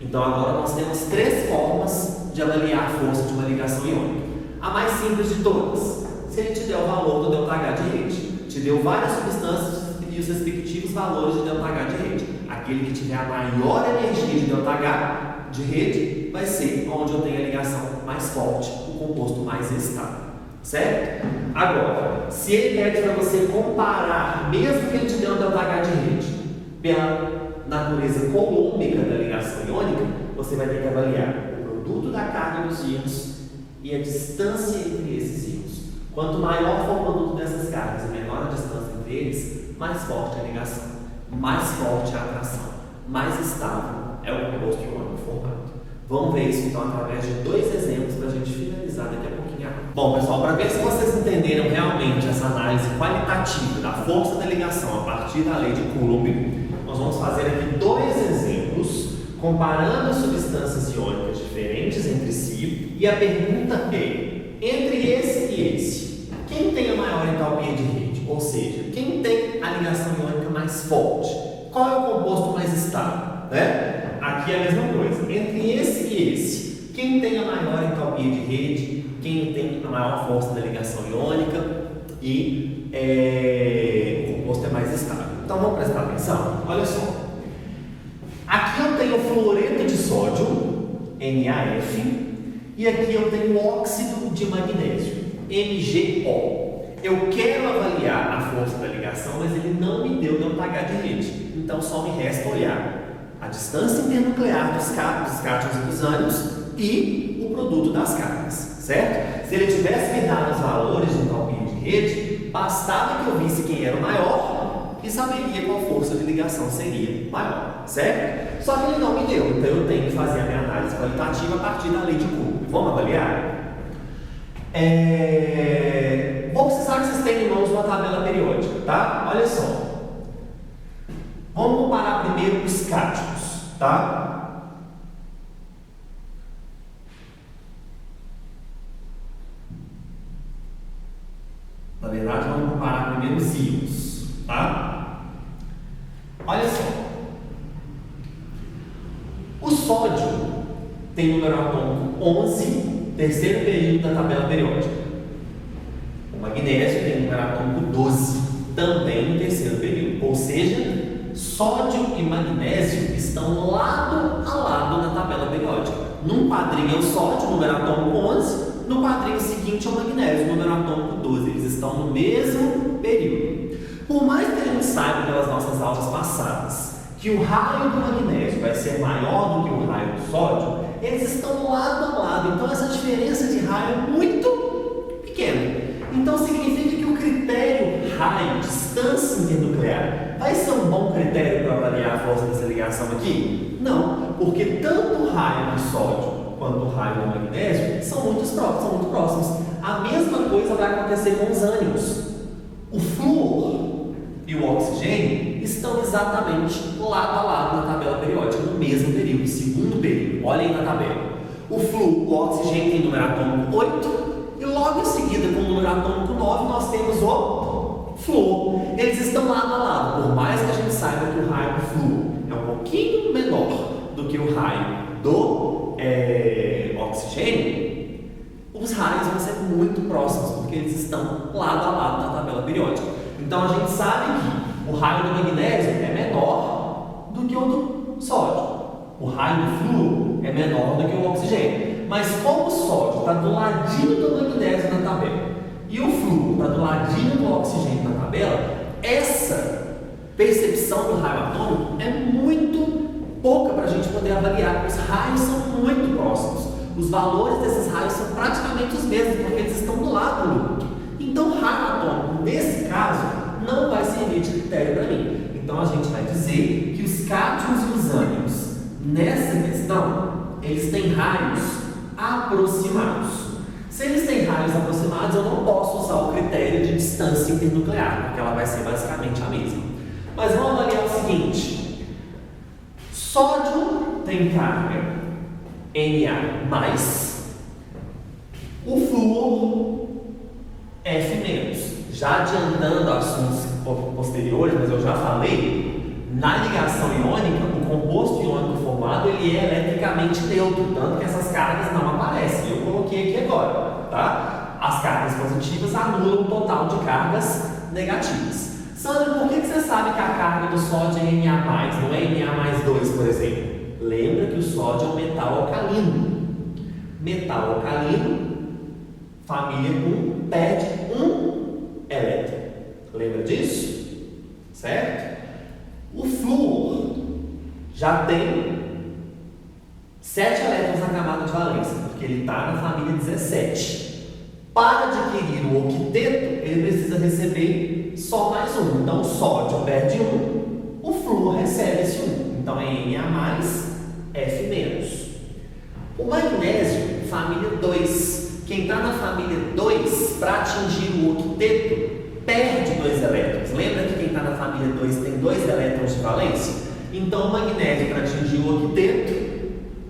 Então agora nós temos 3 formas de avaliar a força de uma ligação iônica. A mais simples de todas, se ele te der o valor do ΔH de rede, te deu várias substâncias e os respectivos valores de ΔH de rede. Aquele que tiver a maior energia de ΔH de rede vai ser onde eu tenho a ligação mais forte, o composto mais estável. Certo? Agora, se ele pede para você comparar, mesmo que ele te dê um ΔH de rede, pela natureza colômbica da ligação iônica, você vai ter que avaliar o produto da carga dos íons e a distância entre esses íons. Quanto maior for o produto dessas cargas e menor a distância entre eles, mais forte é a ligação, mais forte é a atração, mais estável é o composto iônico formado. Vamos ver isso então através de 2 exemplos para a gente finalizar daqui a pouquinho. Bom, pessoal, para ver se vocês entenderam realmente essa análise qualitativa da força da ligação a partir da lei de Coulomb, nós vamos fazer aqui 2 exemplos comparando substâncias iônicas diferentes entre si, e a pergunta é: entre esse e esse, quem tem a maior entalpia de rede? Ou seja, quem tem a ligação iônica mais forte? Qual é o composto mais estável? Né? Aqui é a mesma coisa. Entre esse e esse, quem tem a maior entalpia de rede? Quem tem a maior força da ligação iônica? E o composto é mais estável. Então vamos prestar atenção? Olha só. Aqui eu tenho fluoreto de sódio, NaF, e aqui eu tenho óxido de magnésio, MgO. Eu quero avaliar a força da ligação, mas ele não me deu ΔH de rede. Então só me resta olhar a distância internuclear dos cátions e dos ânions e o produto das cargas, certo? Se ele tivesse me dado os valores de entalpia de rede, bastava que eu visse quem era o maior e saberia qual força de ligação seria maior, certo? Só que ele não me deu, então eu tenho que fazer a minha análise qualitativa a partir da lei de Coulomb. Vamos avaliar? Vou precisar que vocês tenham em mãos uma tabela periódica, tá? Olha só. Vamos comparar primeiro os cátions, tá? Na verdade, vamos comparar primeiro os íons, tá? Olha só. O sódio tem número atômico 11, terceiro período da tabela periódica. O magnésio tem número atômico 12, também no terceiro período. Ou seja, sódio e magnésio estão lado a lado na tabela periódica. Num quadrinho é o sódio, número atômico 11, no quadrinho seguinte é o magnésio, número atômico 12. Eles estão no mesmo período. Por mais que a gente saiba pelas nossas aulas passadas que o raio do magnésio vai ser maior do que o raio do sódio, eles estão lado a lado. Então essa diferença de raio é muito pequena. Então significa que o critério raio, distância internuclear, vai ser um bom critério para avaliar a força dessa ligação aqui? Não, porque tanto o raio do sódio quanto o raio do magnésio são muito próximos. A mesma coisa vai acontecer com os ânions. O flúor e o oxigênio estão exatamente lado a lado na tabela periódica, no mesmo período, segundo período. Olha aí na tabela. O flúor, o oxigênio tem número atômico 8, e logo em seguida, com o número atômico 9, nós temos o flúor. Eles estão lado a lado, por mais que a gente saiba que o raio do flúor é um pouquinho menor do que o raio do oxigênio, os raios vão ser muito próximos, porque eles estão lado a lado na tabela periódica. Então a gente sabe que o raio do magnésio é menor do que o do sódio. O raio do flúor é menor do que o oxigênio. Mas como o sódio está do ladinho do magnésio na tabela e o flúor está do ladinho do oxigênio na tabela, essa percepção do raio atômico é muito pouca para a gente poder avaliar. Os raios são muito próximos. Os valores desses raios são praticamente os mesmos, porque eles estão do lado do outro. Então, raio atômico, nesse caso, não vai servir de critério para mim. Então, a gente vai dizer que os cátions e os ânions, nessa questão, eles têm raios aproximados. Se eles têm raios aproximados, eu não posso usar o critério de distância internuclear, porque ela vai ser basicamente a mesma. Mas vamos avaliar o seguinte: sódio tem carga Na+, o flúor F-. Já adiantando assuntos posteriores, mas eu já falei, na ligação iônica, o composto iônico formado ele é eletricamente neutro, tanto que essas cargas não aparecem. Eu coloquei aqui agora, tá? As cargas positivas anulam o total de cargas negativas. Sandra, por que você sabe que a carga do sódio é Na+, não é Na+2, por exemplo? Lembra que o sódio é um metal alcalino. Metal alcalino, família 1, perde um elétron. Lembra disso? Certo? O flúor já tem 7 elétrons na camada de valência, porque ele está na família 17. Para adquirir o octeto, ele precisa receber só mais um. Então, o sódio perde um, o flúor recebe esse um. Então, é Na+, F-. O magnésio, família 2. Quem está na família 2, para atingir o octeto, perde 2 elétrons. Lembra que quem está na família 2 tem 2 elétrons de valência? Então, o magnésio, para atingir o octeto,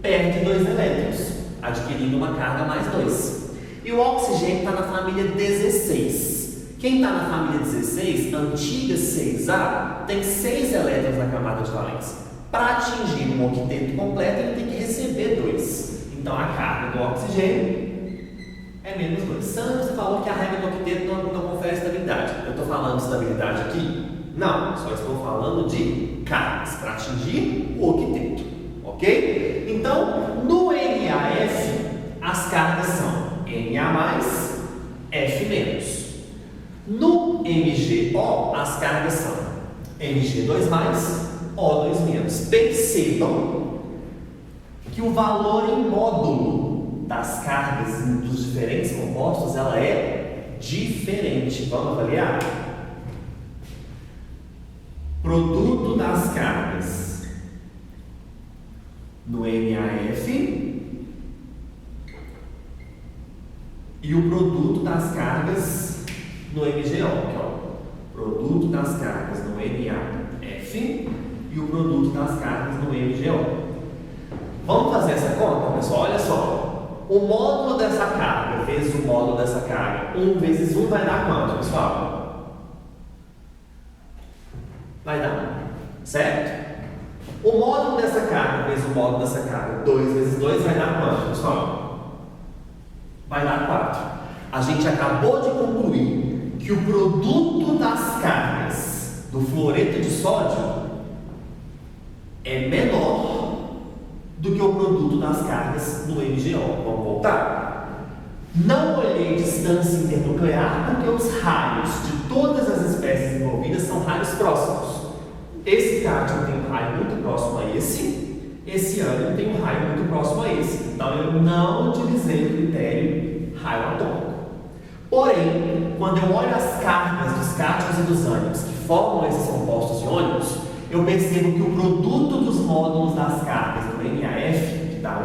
perde 2 elétrons, adquirindo uma carga mais 2. E o oxigênio está na família 16. Quem está na família 16, antiga 6A, tem 6 elétrons na camada de valência. Para atingir um octeto completo, ele tem que receber 2. Então, a carga do oxigênio é menos 2. Sandra, você falou que a regra do octeto não confere estabilidade. Eu estou falando de estabilidade aqui? Não, só estou falando de cargas para atingir o octeto. Ok? Então, no NaF, as cargas são Na+, F-. No MgO, as cargas são Mg2+, O2-. Percebam que o valor em módulo das cargas dos diferentes compostos, ela é diferente. Vamos avaliar? Produto das cargas no NaF e o produto das cargas no MgO, que é o produto das cargas no NaF e o produto das cargas no MgO. Vamos fazer essa conta, pessoal? Olha só. O módulo dessa carga vezes o módulo dessa carga, 1 vezes 1 vai dar quanto, pessoal? Vai dar 1, certo? O módulo dessa carga vezes o módulo dessa carga, 2 vezes 2 vai dar quanto, pessoal? Vai dar 4. A gente acabou de concluir que o produto das cargas do fluoreto de sódio é menor do que o produto das cargas do MgO. Vamos voltar? Não olhei distância internuclear porque os raios de todas as espécies envolvidas são raios próximos. Esse cátion tem um raio muito próximo a esse ânion tem um raio muito próximo a esse. Então eu não utilizei o critério raio atômico. Porém, quando eu olho as cargas dos cátions e dos ânions que formam esses compostos iônicos, eu percebo que o produto dos módulos das cargas do NaF, que dá 1,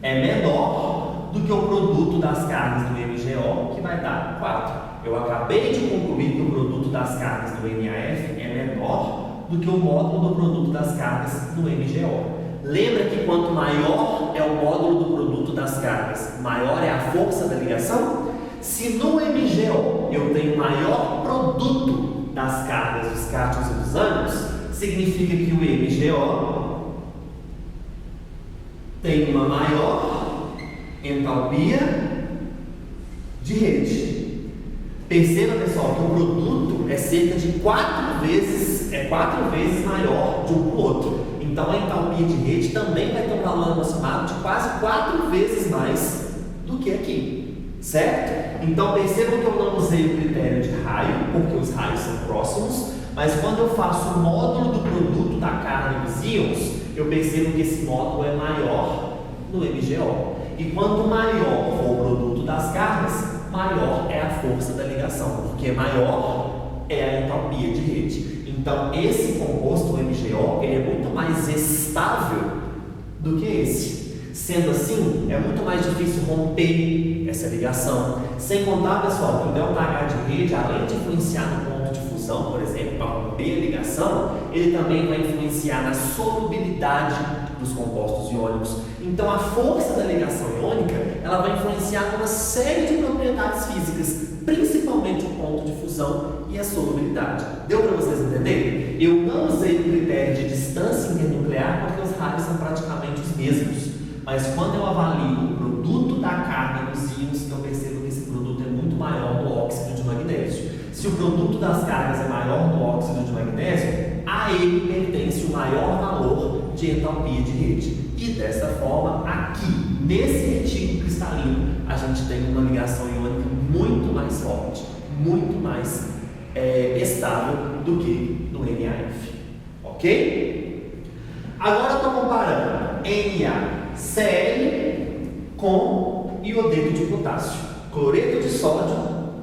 é menor do que o produto das cargas do MgO, que vai dar 4. Eu acabei de concluir que o produto das cargas do NaF é menor do que o módulo do produto das cargas do MgO. Lembra que quanto maior é o módulo do produto das cargas, maior é a força da ligação? Se no MgO eu tenho maior produto das cargas dos cátions e dos ânions, significa que o MgO tem uma maior entalpia de rede. Perceba, pessoal, que o produto é cerca de 4 vezes maior de um para o outro. Então a entalpia de rede também vai ter um valor aproximado de quase 4 vezes mais do que aqui, certo? Então percebam que eu não usei o critério de raio, porque os raios são próximos, mas quando eu faço o módulo do produto da carga dos íons, eu percebo que esse módulo é maior no MGO. E quanto maior for o produto das cargas, maior é a força da ligação, porque maior é a entalpia de rede. Então, esse composto, o MGO, ele é muito mais estável do que esse. Sendo assim, é muito mais difícil romper essa ligação. Sem contar, pessoal, que o ΔH de rede, além de influenciar no ponto de fusão, por exemplo, para romper a ligação, ele também vai influenciar na solubilidade dos compostos iônicos. Então, a força da ligação iônica, ela vai influenciar numa série de propriedades físicas, principalmente o ponto de fusão e a solubilidade. Deu para vocês entenderem? Eu não usei o critério de distância internuclear porque os raios são praticamente os mesmos. Mas quando eu avalio o produto da carga dos íons, eu percebo que esse produto é muito maior do óxido de magnésio. Se o produto das cargas é maior do óxido de magnésio, a ele pertence o maior valor de entalpia de rede. E dessa forma, aqui, nesse retículo cristalino, a gente tem uma ligação iônica muito mais forte, muito mais estável do que no NaF. Ok? Agora eu estou comparando NaCl com iodeto de potássio, cloreto de sódio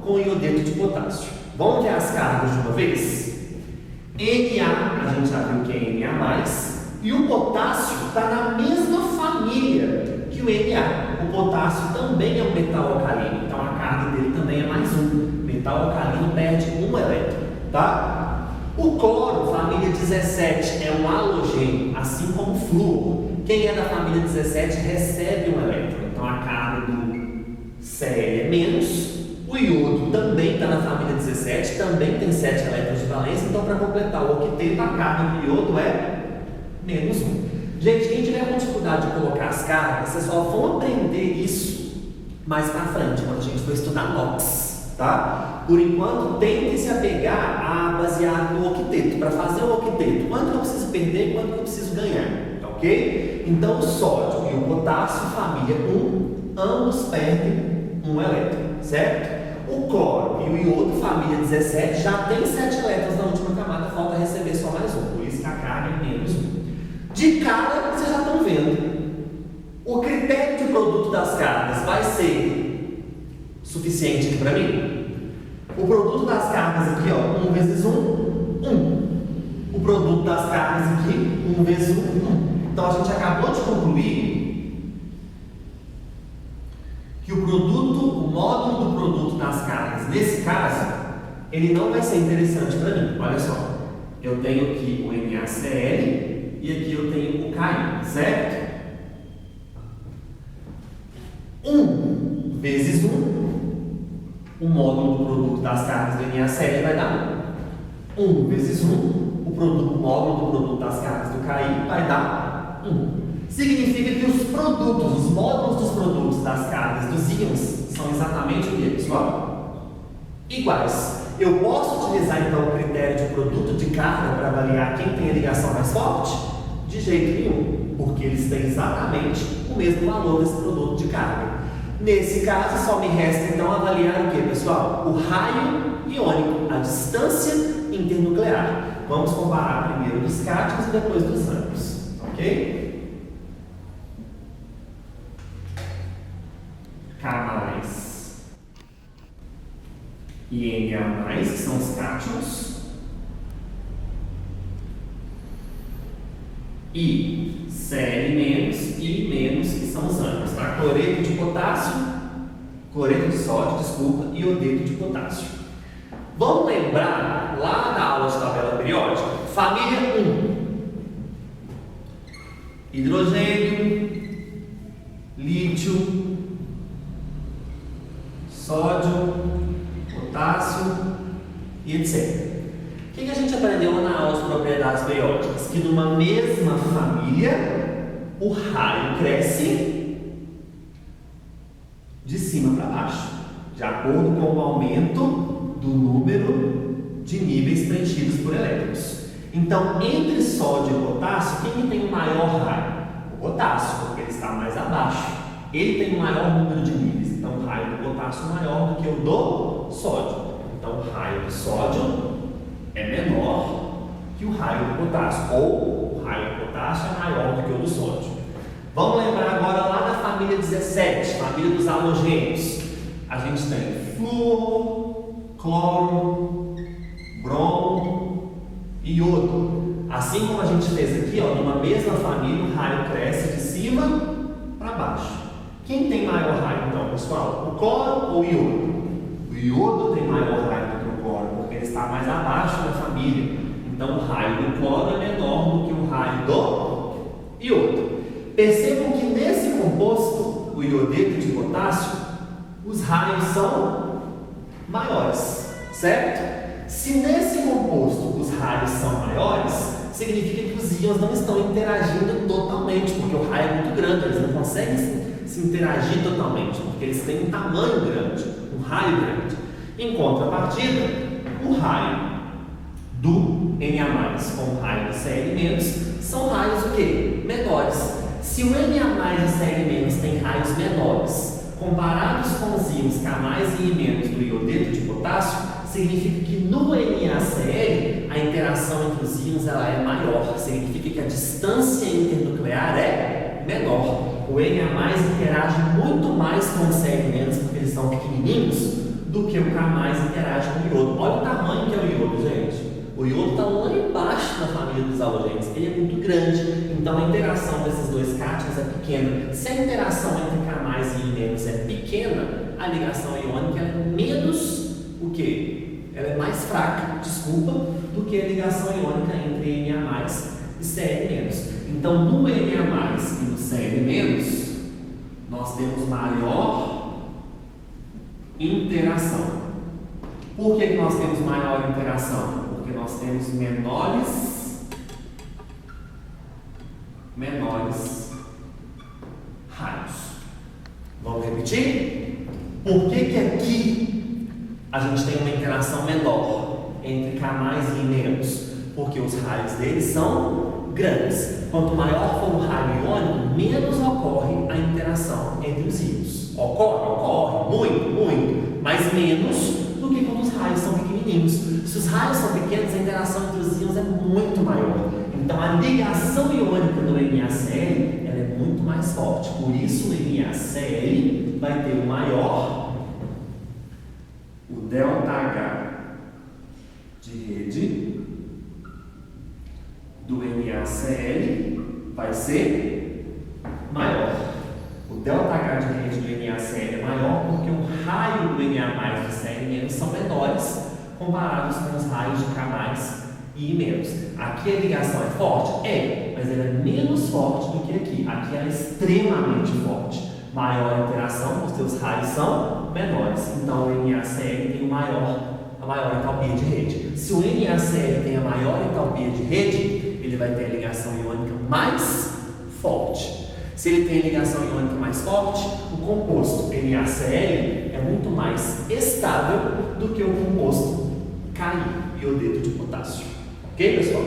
com iodeto de potássio. Vamos ver as cargas de uma vez? Na, a gente já viu que é Na+, e o potássio está na mesma família que o Na. O potássio também é um metal alcalino, então a carga dele também é mais 1. Metal alcalino perde 1 elétron, tá? O cloro, família 17, é um halogênio, assim como o flúor. Quem é da família 17 recebe 1 elétron, então a carga do Cl é menos. O iodo também está na família 17, também tem 7 elétrons de valência, então para completar o octeto, a carga do iodo é menos 1. Gente, quem tiver com dificuldade de colocar as cargas, vocês só vão aprender isso mais para frente, quando a gente for estudar NOx, tá? Por enquanto, tente se apegar a basear no octeto. Para fazer o octeto, quanto que eu preciso perder e quanto que eu preciso ganhar, ok? Então, o sódio e o potássio, família 1, ambos perdem 1 elétron, certo? O cloro e o iodo, família 17, já tem 7 elétrons na última camada, falta receber só mais 1, por isso que a carga é menos 1. De cara, vocês já estão vendo. O critério de produto das cargas vai ser suficiente aqui para mim? O produto das cargas aqui, ó, 1 vezes 1, 1. O produto das cargas aqui, 1 vezes 1, 1. Então, a gente acabou de concluir que o módulo do produto das cargas, nesse caso, ele não vai ser interessante para mim. Olha só, eu tenho aqui o NaCl e aqui eu tenho o Ki, certo? 1 vezes 1, o módulo do produto das cargas do NaCl vai dar 1. 1 vezes 1, o módulo do produto das cargas do Ki vai dar 1. Significa que os módulos dos produtos das cargas dos íons são exatamente o que, pessoal? Iguais. Eu posso utilizar então o critério de produto de carga para avaliar quem tem a ligação mais forte? De jeito nenhum, porque eles têm exatamente o mesmo valor desse produto de carga. Nesse caso, só me resta então avaliar o que, pessoal? O raio iônico, a distância internuclear. Vamos comparar primeiro dos cátions e depois dos ânions, ok? K+ e Na+, que são os cátions, e Cl- e menos, que são os ânions, tá? Cloreto de potássio, cloreto de sódio, desculpa, e iodeto de potássio. Vamos lembrar lá da aula de tabela periódica? Família 1. Hidrogênio, lítio, sódio, potássio e etc. O que a gente aprendeu na aula de propriedades periódicas? Que numa mesma família, o raio cresce de cima para baixo, de acordo com o aumento do número de níveis preenchidos por elétrons. Então, entre sódio e potássio, quem que tem o maior raio? O potássio, porque ele está mais abaixo. Ele tem o maior número de níveis. Então, o raio do potássio é maior do que o do sódio. Então, o raio do sódio é menor que o raio do potássio. Ou o raio do potássio é maior do que o do sódio. Vamos lembrar agora lá da família 17, família dos halogênios. A gente tem flúor, cloro, bromo e iodo. Assim como a gente fez aqui, ó, numa mesma família, o raio cresce de cima para baixo. Quem tem maior raio então, pessoal? O cloro ou o iodo? O iodo tem maior raio do que o cloro, porque ele está mais abaixo da família. Então o raio do cloro é menor do que o raio do iodo. Percebam que nesse composto, o iodeto de potássio, os raios são maiores, certo? Se nesse composto os raios são maiores, significa que os íons não estão interagindo totalmente, porque o raio é muito grande, eles não conseguem se interagir totalmente, porque eles têm um tamanho grande, um raio grande. Em contrapartida, o raio do Na+, com o raio do Cl- são raios o quê? Menores. Se o Na+ e o Cl- têm raios menores, comparados com os íons K+ e I- do iodeto de potássio, significa que no NaCl a interação entre os íons ela é maior, significa que a distância internuclear é menor. O Na+ interage muito mais com o Cl- porque eles são pequenininhos, do que o K+ interage com o iodo. Olha o tamanho que é o iodo, gente. O iodo está lá embaixo na família dos halogênios, ele é muito grande, então a interação desses dois cátions é pequena. Se a interação entre K+ e I- é pequena, a ligação iônica é menos o quê? Ela é mais fraca, desculpa, do que a ligação iônica entre Na+ e Cl-. Então, no Na+ e no Cl-, nós temos maior interação. Por que nós temos maior interação? Porque nós temos menores raios. Vamos repetir? Por que aqui a gente tem uma interação menor entre K+ e I-? Porque os raios deles são grandes. Quanto maior for o raio iônico, menos ocorre a interação entre os íons. Ocorre, muito, mas menos do que quando os raios são pequenininhos. Se os raios são pequenos, a interação entre os íons é muito maior. Então, a ligação iônica do NaCl ela é muito mais forte. Por isso, o NaCl vai ter o maior, o ΔH de rede do NaCl vai ser maior. O ΔH de rede do NaCl é maior porque o raio do Na+ e do Cl- são menores comparados com os raios de K+ e I-. Aqui a ligação é forte? É, mas ela é menos forte do que aqui. Aqui ela é extremamente forte. Maior interação, os seus raios são menores. Então o NaCl tem a maior entalpia de rede. Se o NaCl tem a maior entalpia de rede, ele vai ter a ligação iônica mais forte. Se ele tem a ligação iônica mais forte, o composto NaCl é muito mais estável do que o composto Ki, iodeto de potássio. Ok, pessoal?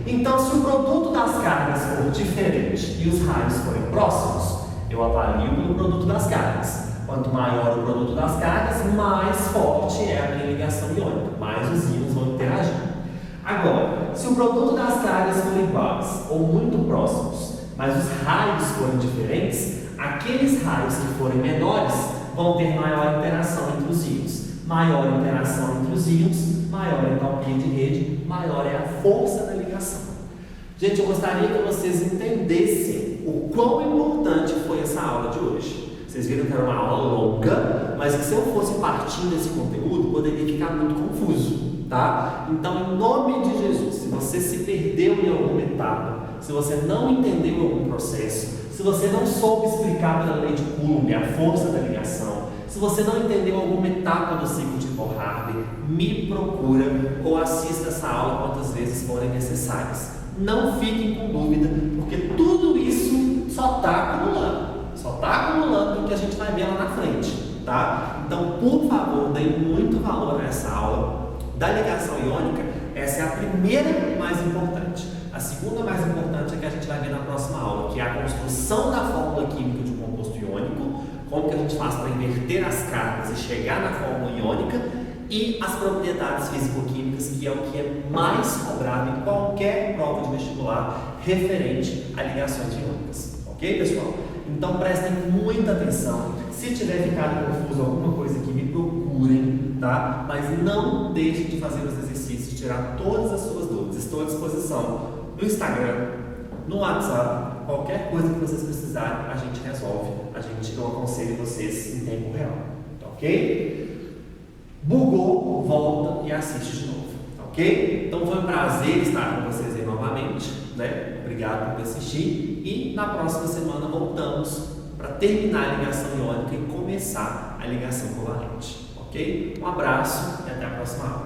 Então, se o produto das cargas for diferente e os raios forem próximos, eu avalio pelo produto das cargas. Quanto maior o produto das cargas, mais forte é a minha ligação iônica, mais os íons vão interagir. Agora, se o produto das cargas forem iguais ou muito próximos, mas os raios forem diferentes, aqueles raios que forem menores vão ter maior interação entre os íons. Maior interação entre os íons, maior a entalpia de rede, maior é a força da ligação. Gente, eu gostaria que vocês entendessem o quão importante foi essa aula de hoje. Vocês viram que era uma aula longa, mas que se eu fosse partindo desse conteúdo, poderia ficar muito confuso, tá? Então, em nome de Jesus, se você se perdeu em alguma etapa, se você não entendeu algum processo, se você não soube explicar pela lei de Coulomb a força da ligação, se você não entendeu alguma etapa do ciclo de Bohr-Haber, me procura ou assista essa aula quantas vezes forem necessárias. Não fiquem com dúvida, porque tudo isso só está acumulando o que a gente vai ver lá na frente, tá? Então, por favor, deem muito valor a essa aula da ligação iônica. Essa é a primeira mais importante. A segunda mais importante é que a gente vai ver na próxima aula, que é a construção da fórmula química de um composto iônico, como que a gente faz para inverter as cargas e chegar na fórmula iônica, e as propriedades físico-químicas, que é o que é mais cobrado em qualquer prova de vestibular referente a ligações iônicas. Ok, pessoal? Então prestem muita atenção. Se tiver ficado confuso alguma coisa aqui, me procurem, tá? Mas não deixem de fazer os exercícios, tirar todas as suas dúvidas. Estou à disposição no Instagram, no WhatsApp, qualquer coisa que vocês precisarem, a gente resolve. Eu aconselho vocês em tempo real, tá ok? Bugou, volta e assiste de novo, tá ok? Então foi um prazer estar com vocês aí novamente, né? Obrigado por assistir e na próxima semana voltamos para terminar a ligação iônica e começar a ligação covalente, ok? Um abraço e até a próxima aula.